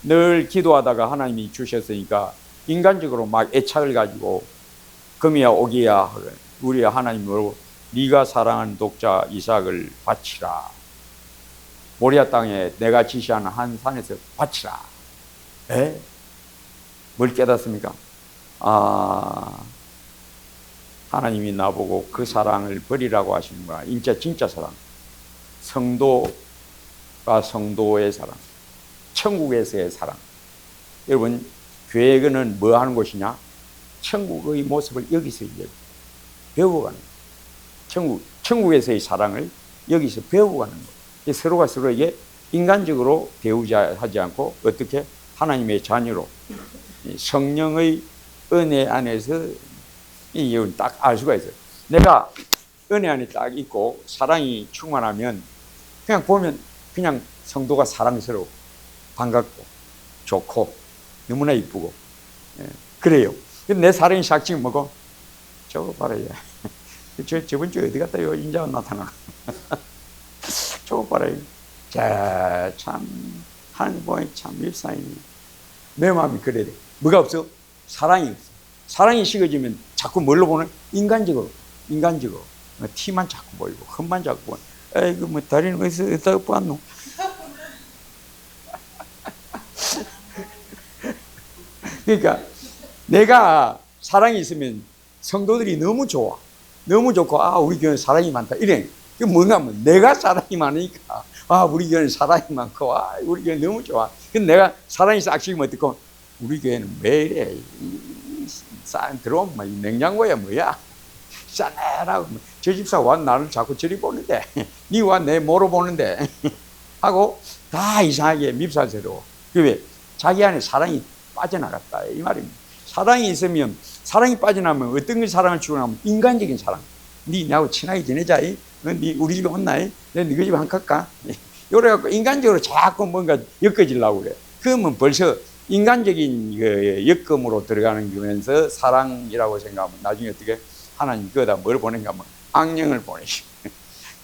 늘 기도하다가 하나님이 주셨으니까 인간적으로 막 애착을 가지고 금이야 오기야 우리 하나님으로 네가 사랑하는 독자 이삭을 바치라. 모리아 땅에 내가 지시하는 한 산에서 바치라. 뭘 깨닫습니까? 하나님이 나보고 그 사랑을 버리라고 하시는 거야. 진짜 사랑. 성도가 성도의 사랑. 천국에서의 사랑. 여러분, 교회는 뭐 하는 곳이냐? 천국의 모습을 여기서 이제 배워가는 거예요. 천국에서의 사랑을 여기서 배워가는 거예요. 서로가 서로에게 인간적으로 배우자 하지 않고 어떻게 하나님의 자녀로 성령의 은혜 안에서 이건 딱 알 수가 있어요. 내가 은혜 안에 딱 있고 사랑이 충만하면 그냥 보면 그냥 성도가 사랑스러워, 반갑고 좋고 너무나 이쁘고 그래요. 근데 내 사랑이 삭지면 뭐고? 저거 봐라. 저번 주에 어디 갔다 요 인자 나타나. 저거 봐라. 자, 참 하나님 보니 참 일상이네. 내 마음이 그래야 돼. 뭐가 없어? 사랑이 없어. 사랑이 식어지면 자꾸 뭘로 보는? 인간적으로. 티만 자꾸 보이고 흠만 자꾸 보이고. 에이그 뭐 다리는 어디서 봤노? 그러니까 내가 사랑이 있으면 성도들이 너무 좋아. 너무 좋고 우리 교회는 사랑이 많다. 이래. 그게 뭔가 하면 내가 사랑이 많으니까 우리 교회는 사랑이 많고 우리 교회는 너무 좋아. 근데 내가 사랑이 싹 식으면 어떡고 우리 교회는 왜 이래? 들어오면 냉장고야 뭐야? 싸늘하고 저 집사 와 나를 자꾸 저리 보는데 니 와 내 뭐로 보는데 하고 다 이상하게 밉살스러워. 왜? 자기 안에 사랑이 빠져나갔다 이 말입니다. 사랑이 있으면, 사랑이 빠져나면 어떤 걸 사랑을 추구하면 인간적인 사랑. 니 나하고 친하게 지내자. 니 우리 집에 온나? 내가 너희 집에 한 갈까? 이래갖고 인간적으로 자꾸 뭔가 엮어지려고 그래. 그러면 벌써 인간적인 역금으로 들어가는 거면서 사랑이라고 생각하면 나중에 어떻게 하나님 그거다 뭘 보낸가 하면 악령을 보내시고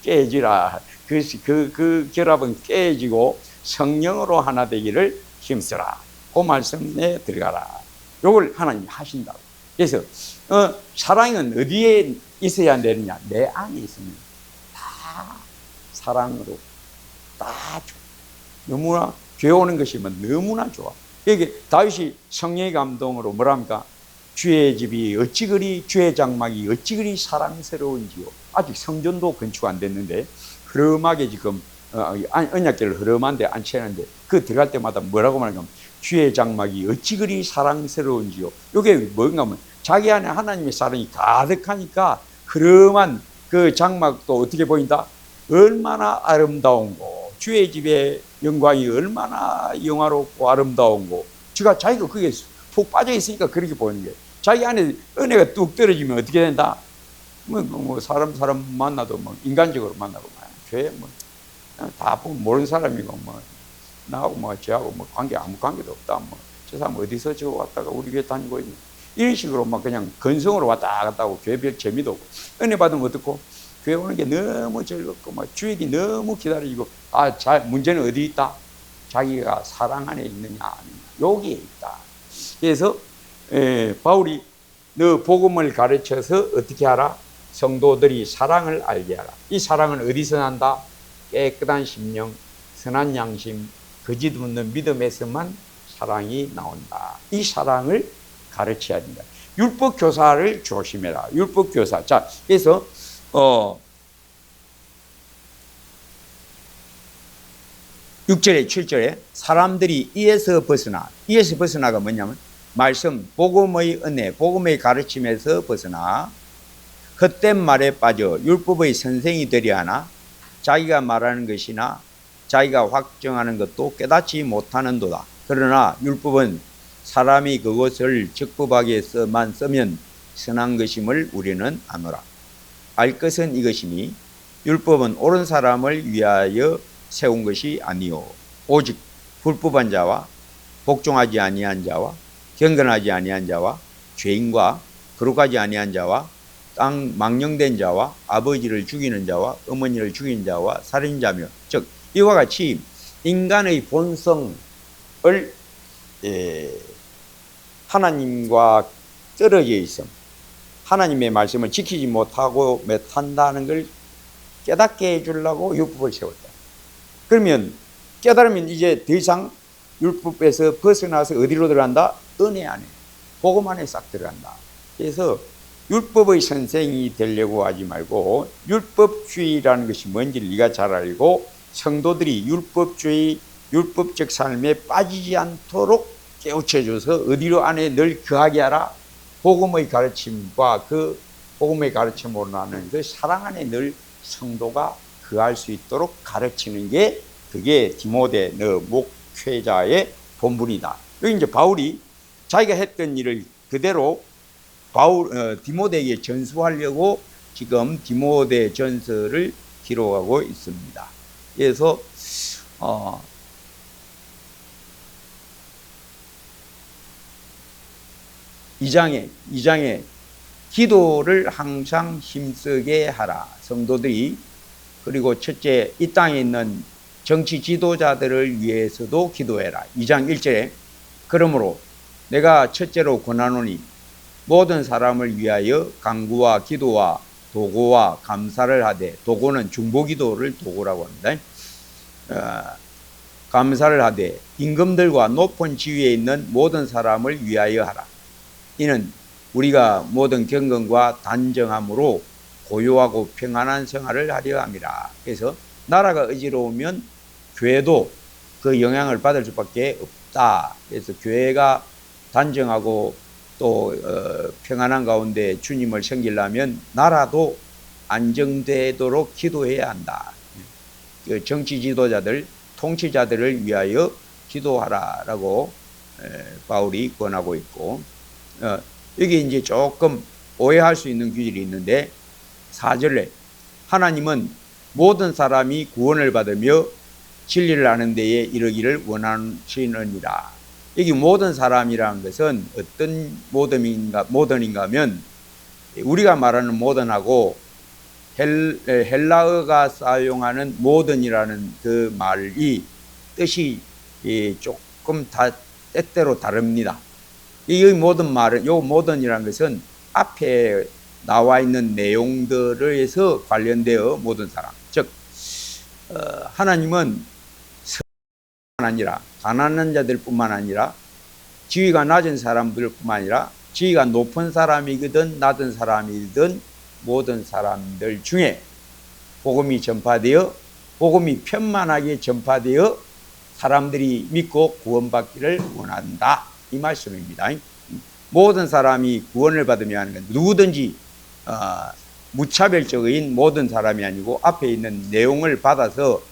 깨지라. 그 결합은 깨지고 성령으로 하나 되기를 힘써라. 그 말씀에 들어가라. 요걸 하나님이 하신다고. 그래서 사랑은 어디에 있어야 되느냐? 내 안에 있으면 다 사랑으로 다 좋아. 너무나 교회 오는 것이면 너무나 좋아. 이게 다윗이 성령의 감동으로 뭐랍니까? 주의 집이 어찌 그리 주의 장막이 어찌 그리 사랑스러운지요. 아직 성전도 건축 안 됐는데 흐름하게 지금 언약궤를 흐름한데 안 채는데 그 들어갈 때마다 뭐라고 말하냐면 주의 장막이 어찌 그리 사랑스러운지요. 이게 뭔가 하면 자기 안에 하나님의 사랑이 가득하니까 흐름한 그 장막도 어떻게 보인다? 얼마나 아름다운고 주의 집의 영광이 얼마나 영화롭고 아름다운고 자기가 그게 푹 빠져 있으니까 그렇게 보이는 거예요. 자기 안에 은혜가 뚝 떨어지면 어떻게 된다? 사람 만나도 인간적으로 만나고 교회 다 보면 모르는 사람이고 나하고 쟤하고 관계 아무 관계도 없다. 저 사람 어디서 저 왔다가 우리 교회 다니고 있는 이런 식으로 그냥 건성으로 왔다 갔다 하고 교회 별 재미도 없고 은혜 받으면 어떻고 교회 오는 게 너무 즐겁고 뭐 주일이 너무 기다려지고 문제는 어디 있다? 자기가 사랑 안에 있느냐 아니냐 여기에 있다. 그래서 바울이 너 복음을 가르쳐서 어떻게 하라? 성도들이 사랑을 알게 하라. 이 사랑은 어디서 난다? 깨끗한 심령, 선한 양심, 거짓 없는 믿음에서만 사랑이 나온다. 이 사랑을 가르쳐야 된다. 율법 교사를 조심해라. 율법 교사. 자, 그래서 6절에 7절에 사람들이 이에서 벗어나가 뭐냐면 말씀, 복음의 은혜, 복음의 가르침에서 벗어나 헛된 말에 빠져 율법의 선생이 되려 하나 자기가 말하는 것이나 자기가 확정하는 것도 깨닫지 못하는도다. 그러나 율법은 사람이 그것을 적법하게만 쓰면 선한 것임을 우리는 아노라. 알 것은 이것이니 율법은 옳은 사람을 위하여 세운 것이 아니요 오직 불법한 자와 복종하지 아니한 자와 경건하지 아니한 자와 죄인과 거룩하지 아니한 자와 땅 망령된 자와 아버지를 죽이는 자와 어머니를 죽이는 자와 살인자며 즉 이와 같이 인간의 본성을 하나님과 떨어져 있음, 하나님의 말씀을 지키지 못한다는 걸 깨닫게 해주려고 율법을 세웠다. 그러면 깨달으면 이제 더 이상 율법에서 벗어나서 어디로 들어간다? 은혜 안에, 복음 안에 싹 들어간다. 그래서 율법의 선생이 되려고 하지 말고 율법주의라는 것이 뭔지를 네가 잘 알고 성도들이 율법적 삶에 빠지지 않도록 깨우쳐줘서 어디로 안에 늘 거하게 하라? 복음의 가르침과 그 복음의 가르침으로 나는 그 사랑 안에 늘 성도가 거할 수 있도록 가르치는 게 그게 디모데 너 목회자의 본분이다. 여기 이제 바울이 자기가 했던 일을 그대로 디모데에게 전수하려고 지금 디모데 전서를 기록하고 있습니다. 그래서 2장에 기도를 항상 힘쓰게 하라. 성도들이 그리고 첫째 이 땅에 있는 정치 지도자들을 위해서도 기도해라. 2장 1절에 그러므로 내가 첫째로 권하노니 모든 사람을 위하여 간구와 기도와 도고와 감사를 하되 도고는 중보기도를 도고라고 합니다. 감사를 하되 임금들과 높은 지위에 있는 모든 사람을 위하여 하라. 이는 우리가 모든 경건과 단정함으로 고요하고 평안한 생활을 하려 함이라. 그래서 나라가 어지러우면 교회도 그 영향을 받을 수밖에 없다. 그래서 교회가 단정하고 또 평안한 가운데 주님을 섬기려면 나라도 안정되도록 기도해야 한다. 정치 지도자들, 통치자들을 위하여 기도하라라고 바울이 권하고 있고 여기 이제 조금 오해할 수 있는 규절이 있는데 4절에 하나님은 모든 사람이 구원을 받으며 진리를 아는 데에 이르기를 원하시느니라. 여기 모든 사람이라는 것은 어떤 모던인가 하면 우리가 말하는 모던하고 헬라어가 사용하는 모던이라는 그 말이 뜻이 조금 때때로 다릅니다. 이 모든 말은, 요 모던이라는 것은 앞에 나와 있는 내용들에서 관련되어 모든 사람. 즉, 하나님은 아니라 가난한 자들뿐만 아니라 지위가 낮은 사람들뿐만 아니라 지위가 높은 사람이든 낮은 사람이든 모든 사람들 중에 복음이 전파되어 복음이 편만하게 전파되어 사람들이 믿고 구원받기를 원한다. 이 말씀입니다. 모든 사람이 구원을 받으며 하는 건 누구든지 무차별적인 모든 사람이 아니고 앞에 있는 내용을 받아서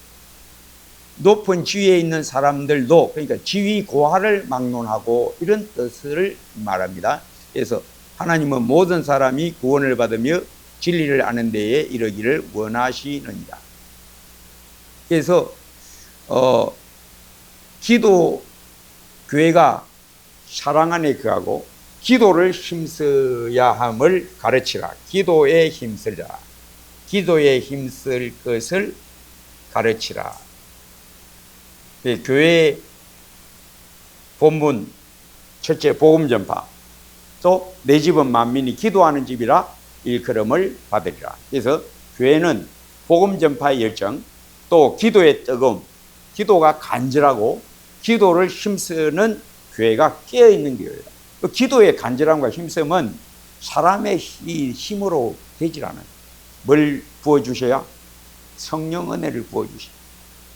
높은 지위에 있는 사람들도 그러니까 지위 고하를 막론하고 이런 뜻을 말합니다. 그래서 하나님은 모든 사람이 구원을 받으며 진리를 아는 데에 이르기를 원하시느니라. 그래서 교회가 사랑 안에 거하고 기도를 힘써야 함을 가르치라. 기도에 힘쓰라. 기도에 힘쓸 것을 가르치라. 교회 본문 첫째 복음 전파, 또 내 집은 만민이 기도하는 집이라 일컬음을 받으리라. 그래서 교회는 복음 전파의 열정, 또 기도의 뜨거움, 기도가 간절하고 기도를 힘쓰는 교회가 깨어있는 교회다. 기도의 간절함과 힘쓰면 사람의 힘으로 되질 않아요. 뭘 부어주셔야? 성령 은혜를 부어주셔야.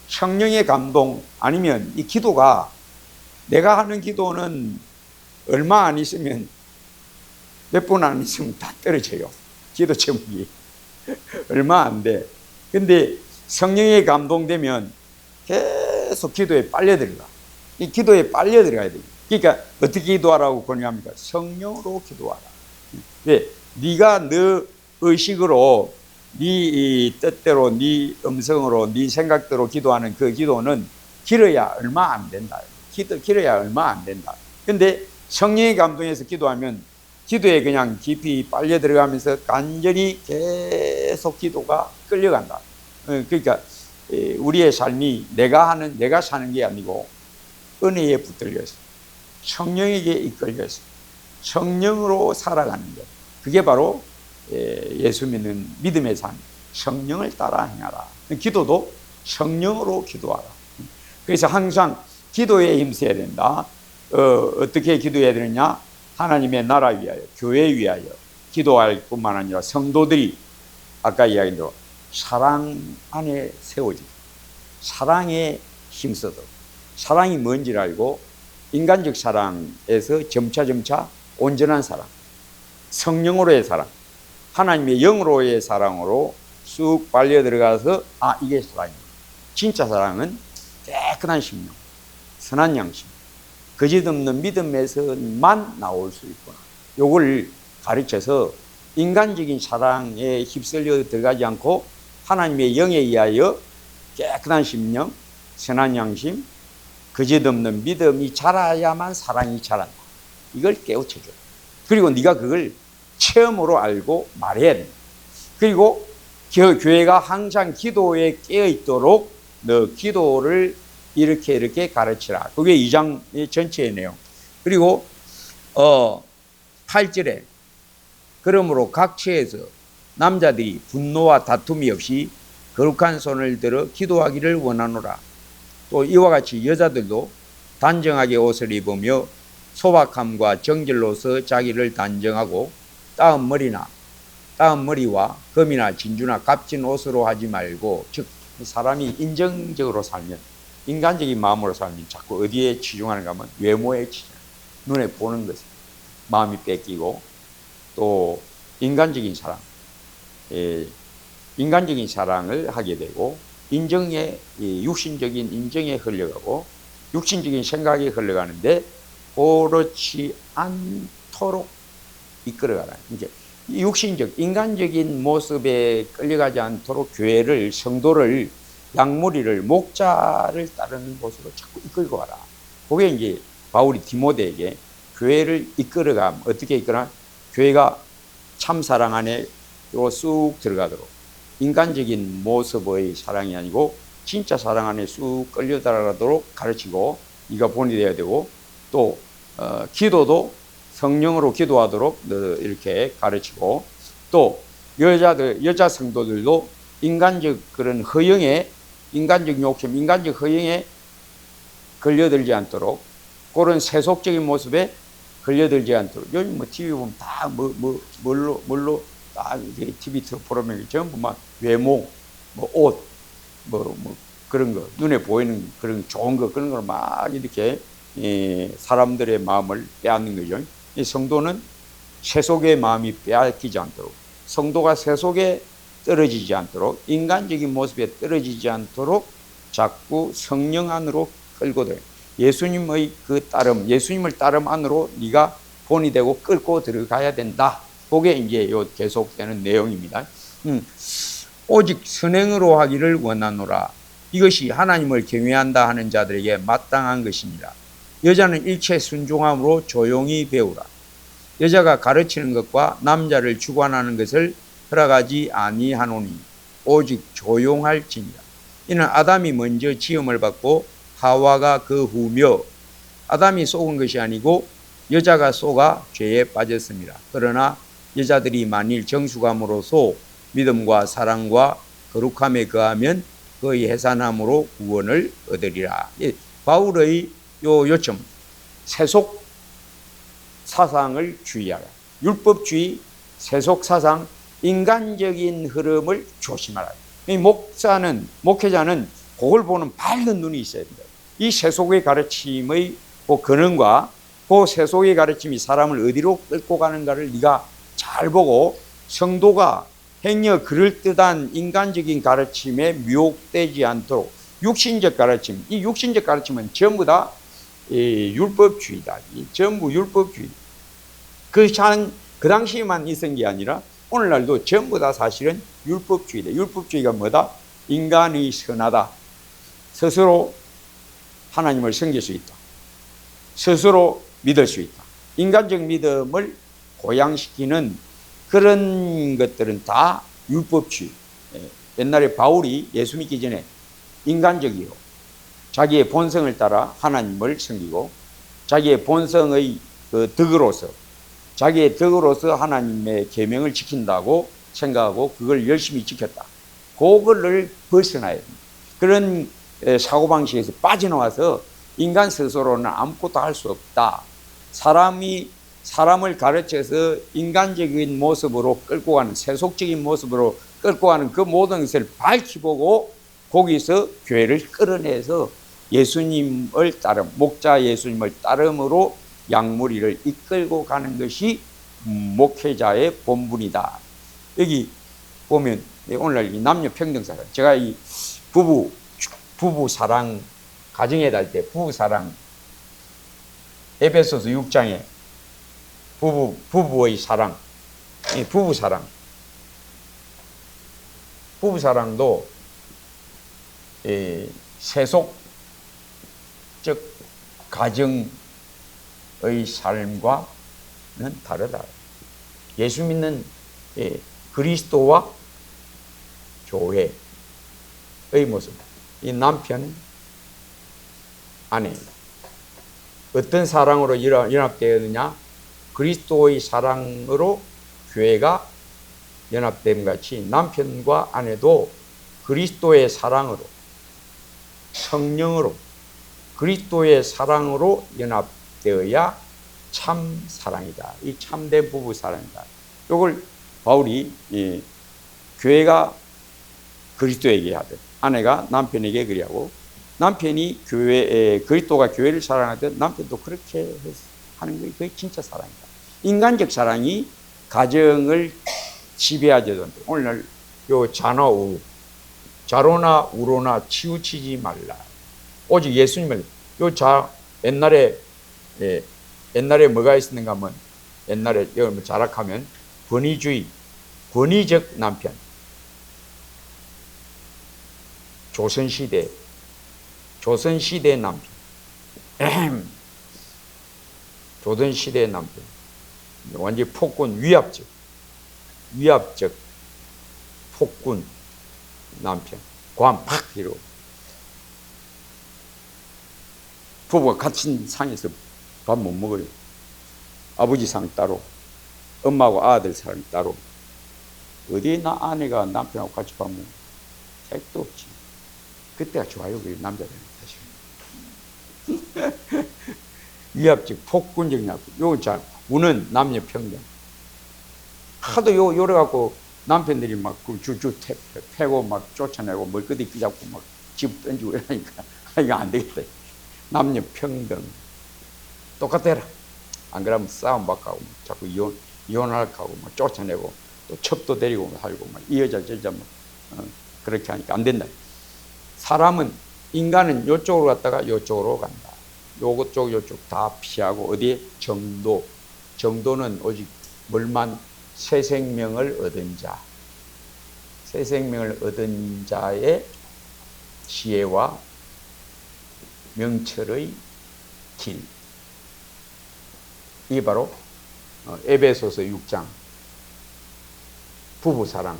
성령의 감동, 아니면 이 기도가, 내가 하는 기도는 얼마 안 있으면, 몇 분 안 있으면 다 떨어져요. 기도 제목이 얼마 안 돼. 근데 성령에 감동되면 계속 기도에 빨려 들어가. 이 기도에 빨려 들어가야 돼요. 그러니까 어떻게 기도하라고 권유합니까? 성령으로 기도하라. 왜? 네가 너 의식으로, 네 뜻대로, 네 음성으로, 네 생각대로 기도하는 그 기도는 길어야 얼마 안 된다. 길어야 얼마 안 된다. 근데 성령의 감동에서 기도하면 기도에 그냥 깊이 빨려 들어가면서 간절히 계속 기도가 끌려간다. 그러니까 우리의 삶이 내가 사는 게 아니고 은혜에 붙들려서 성령에게 이끌려서 성령으로 살아가는 것. 그게 바로 예수 믿는 믿음의 삶. 성령을 따라 행하라. 기도도 성령으로 기도하라. 그래서 항상 기도에 힘써야 된다. 어떻게 기도해야 되느냐? 하나님의 나라 위하여, 교회 위하여 기도할 뿐만 아니라 성도들이 아까 이야기대로 사랑 안에 세워지고 사랑에 힘써도, 사랑이 뭔지를 알고 인간적 사랑에서 점차 온전한 사랑, 성령으로의 사랑, 하나님의 영으로의 사랑으로 쑥 빨려 들어가서 이게 사랑이다. 진짜 사랑은 깨끗한 심령, 선한 양심, 거짓없는 믿음에서만 나올 수 있구나. 요걸 가르쳐서 인간적인 사랑에 휩쓸려 들어가지 않고 하나님의 영에 의하여 깨끗한 심령, 선한 양심, 거짓없는 믿음이 자라야만 사랑이 자란다. 이걸 깨우쳐줘. 그리고 네가 그걸 체험으로 알고 말해야 된다. 그리고 교회가 항상 기도에 깨어있도록 너 기도를 이렇게 가르치라. 그게 2장의 전체의 내용. 그리고 8절에 그러므로 각처에서 남자들이 분노와 다툼이 없이 거룩한 손을 들어 기도하기를 원하노라. 또 이와 같이 여자들도 단정하게 옷을 입으며 소박함과 정결로서 자기를 단정하고 따은 머리와 금이나 진주나 값진 옷으로 하지 말고, 즉 사람이 인정적으로 살면, 인간적인 마음으로 살면 자꾸 어디에 치중하는가 하면 외모에 치중, 눈에 보는 것에 마음이 뺏기고, 또 인간적인 사랑을 하게 되고, 육신적인 인정에 흘러가고 육신적인 생각에 흘러가는데 그렇지 않도록 이끌어가라. 이제 육신적, 인간적인 모습에 끌려가지 않도록 교회를, 성도를, 양무리를, 목자를 따르는 곳으로 자꾸 이끌고 가라. 그게 이제 바울이 디모데에게 교회를 이끌어가면 어떻게 이끌어? 교회가 참 사랑 안에 쑥 들어가도록, 인간적인 모습의 사랑이 아니고 진짜 사랑 안에 쑥 끌려 들어가도록 가르치고, 네가 본이 되어야 되고, 또 기도도 성령으로 기도하도록 이렇게 가르치고, 또 여자 성도들도 인간적 그런 허영에, 인간적 욕심, 인간적 허영에 걸려들지 않도록, 그런 세속적인 모습에 걸려들지 않도록. 요즘 TV 보면 다 뭘로 다 TV 프로그램이 전부 막 외모, 옷, 그런 거, 눈에 보이는 그런 좋은 거, 그런 걸 막 이렇게 사람들의 마음을 빼앗는 거죠. 이 성도는 세속의 마음이 빼앗기지 않도록, 성도가 세속에 떨어지지 않도록, 인간적인 모습에 떨어지지 않도록 자꾸 성령 안으로 끌고 들어요. 예수님의 그 따름, 예수님을 따름 안으로 네가 본이 되고 끌고 들어가야 된다. 그게 이제 요 계속되는 내용입니다. 오직 선행으로 하기를 원하노라. 이것이 하나님을 경외한다 하는 자들에게 마땅한 것입니다. 여자는 일체 순종함으로 조용히 배우라. 여자가 가르치는 것과 남자를 주관하는 것을 허락하지 아니하노니 오직 조용할지니라. 이는 아담이 먼저 지음을 받고 하와가 그 후며 아담이 속은 것이 아니고 여자가 속아 죄에 빠졌습니다. 그러나 여자들이 만일 정숙함으로써 믿음과 사랑과 거룩함에 거하면 그의 해산함으로 구원을 얻으리라. 바울의 요 요점, 세속 사상을 주의하라. 율법주의, 세속 사상, 인간적인 흐름을 조심하라. 이 목회자는 그걸 보는 밝은 눈이 있어야 된다. 이 세속의 가르침의 그 근원과 그 세속의 가르침이 사람을 어디로 끌고 가는가를 네가 잘 보고, 성도가 행여 그럴듯한 인간적인 가르침에 미혹되지 않도록 육신적 가르침, 이 육신적 가르침은 전부 다 율법주의다. 전부 율법주의. 그 당시에만 있은 게 아니라 오늘날도 전부 다 사실은 율법주의다. 율법주의가 뭐다? 인간이 선하다. 스스로 하나님을 섬길 수 있다. 스스로 믿을 수 있다. 인간적 믿음을 고양시키는 그런 것들은 다 율법주의. 옛날에 바울이 예수 믿기 전에 인간적이요, 자기의 본성을 따라 하나님을 섬기고 자기의 본성의 그 덕으로서, 자기의 덕으로서 하나님의 계명을 지킨다고 생각하고 그걸 열심히 지켰다. 그거를 벗어나야 됩니다. 그런 사고방식에서 빠져나와서 인간 스스로는 아무것도 할 수 없다. 사람을 가르쳐서 인간적인 모습으로 끌고 가는, 세속적인 모습으로 끌고 가는 그 모든 것을 밝히보고 거기서 교회를 끌어내서 예수님을 따름, 목자 예수님을 따름으로 양무리를 이끌고 가는 것이 목회자의 본분이다. 여기 보면 오늘날 이 남녀 평등 사랑, 제가 이 부부 사랑, 가정에 달 때 부부 사랑, 에베소서 6장에 부부의 사랑, 부부 사랑도 세속적 가정의 삶과는 다르다. 예수 믿는 그리스도와 교회의 모습. 이 남편, 아내 어떤 사랑으로 연합되었느냐? 그리스도의 사랑으로 교회가 연합됨 같이 남편과 아내도 그리스도의 사랑으로, 성령으로, 그리스도의 사랑으로 연합되어야 참 사랑이다. 이 참된 부부 사랑이다. 이걸 바울이 교회가 그리스도에게 하듯 아내가 남편에게 그리하고, 남편이 그리스도가 교회를 사랑하듯 남편도 그렇게 하는 게 그게 진짜 사랑이다. 인간적 사랑이 가정을 지배하지 않는다. 오늘 요 자로나 우로나 치우치지 말라. 오직 예수님을 옛날에 뭐가 있었는가 하면, 옛날에 여러분 자락하면 권위적 남편, 조선시대 남편, 조선시대 남편, 완전히 폭군, 위압적 폭군 남편, 관 팍 이러고, 부부가 같은 상에서 밥 못 먹어요. 아버지 상 따로, 엄마하고 아들 상 따로. 어디 아내가 남편하고 같이 밥 먹어? 택도 없지. 그때가 좋아요, 우리 남자들은 사실. 위압적, 폭군적 남편. 요거 잘, 우는 남녀 평등. 하도 요래갖고 남편들이 막 주주 패고 막 쫓아내고 머리끄디 끼잡고 막 집 던지고 이러니까 이거 안 되겠다. 남녀 평등. 똑같아라. 안 그러면 싸움 바꿔고 자꾸 이혼할까 하고 막 쫓아내고 또 첩도 데리고 살고 막 이 여자 저 여자 막 그렇게 하니까 안 된다. 사람은, 인간은 요쪽으로 갔다가 요쪽으로 간다. 요쪽 다 피하고 어디에? 정도는 오직 뭘만? 새 생명을 얻은 자, 새 생명을 얻은 자의 지혜와 명철의 길. 이게 바로 에베소서 6장 부부 사랑.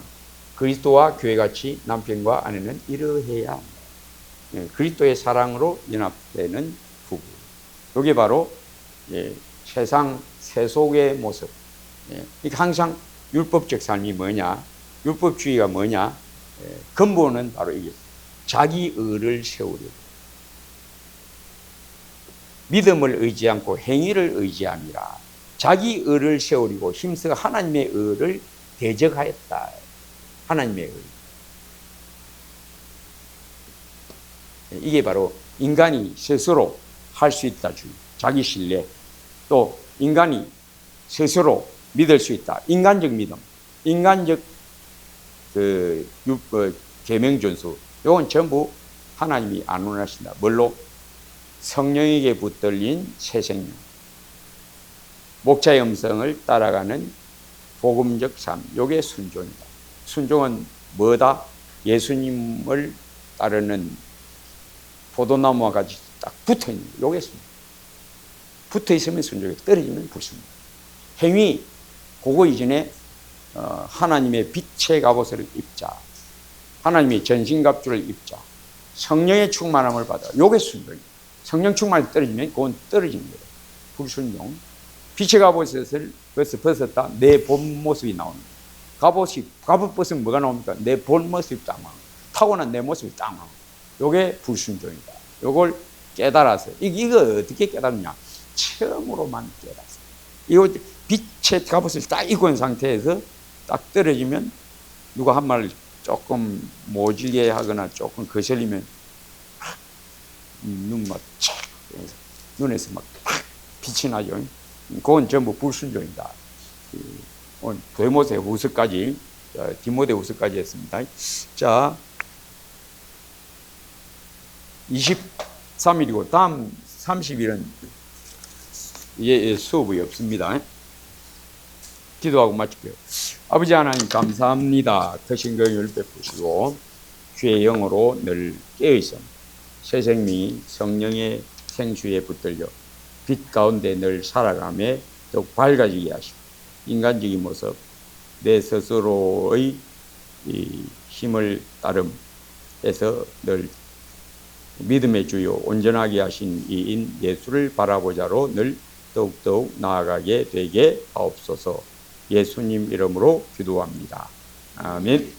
그리스도와 교회같이 남편과 아내는 이러해야 합니다. 그리스도의 사랑으로 연합되는 부부. 이게 바로 세상 세속의 모습. 항상 율법적 삶이 뭐냐, 율법주의가 뭐냐, 근본은 바로 이게 자기 의를 세우려고, 믿음을 의지 않고 행위를 의지함이라. 자기 의를 세우려고 힘써 하나님의 의를 대적하였다. 하나님의 의. 이게 바로 인간이 스스로 할 수 있다 주 자기 신뢰, 또 인간이 스스로 믿을 수 있다. 인간적 믿음, 인간적 계명 준수. 이건 전부 하나님이 안 원하신다. 뭘로? 성령에게 붙들린 새 생명, 목자의 음성을 따라가는 복음적 삶. 이게 순종이다. 순종은 뭐다? 예수님을 따르는 포도나무와 같이 딱 붙어 있는 거. 이게 순종. 붙어 있으면 순종이, 떨어지면 불순종. 행위, 그거 이전에 하나님의 빛의 갑옷을 입자, 하나님의 전신갑주를 입자, 성령의 충만함을 받아. 이게 순종이다. 성령 충만이 떨어지면 그건 떨어지는 거예요. 불순종. 빛의 갑옷을 벗었다. 내 본 모습이 나오는 거예요. 갑옷 벗으면 뭐가 나옵니까? 내 본 모습이 딱 나오는 거예요. 타고난 내 모습이 딱 나오는 거예요. 이게 불순종이다. 이걸 깨달아서. 이거 어떻게 깨닫느냐? 처음으로만 깨닫어. 이거 빛의 갑옷을 딱 입고 있는 상태에서 딱 떨어지면 누가 한 말 조금 모질게 하거나 조금 거슬리면 눈 막 촥, 눈에서 막 빛이 나죠. 그건 전부 불순종이다. 오늘 디모데 후서까지 했습니다. 자, 23일이고 다음 30일은 수업이 없습니다. 기도하고 마칠게요. 아버지 하나님 감사합니다. 크신 긍휼을 베푸시고 주의 영으로 늘 깨어있음, 새 생명이 성령의 생수에 붙들려 빛 가운데 늘 살아가며 더욱 밝아지게 하시고, 인간적인 모습, 내 스스로의 힘을 따름해서 늘 믿음의 주요 온전하게 하신 이인 예수를 바라보자로 늘 더욱더욱 나아가게 되게 하옵소서. 예수님 이름으로 기도합니다. 아멘.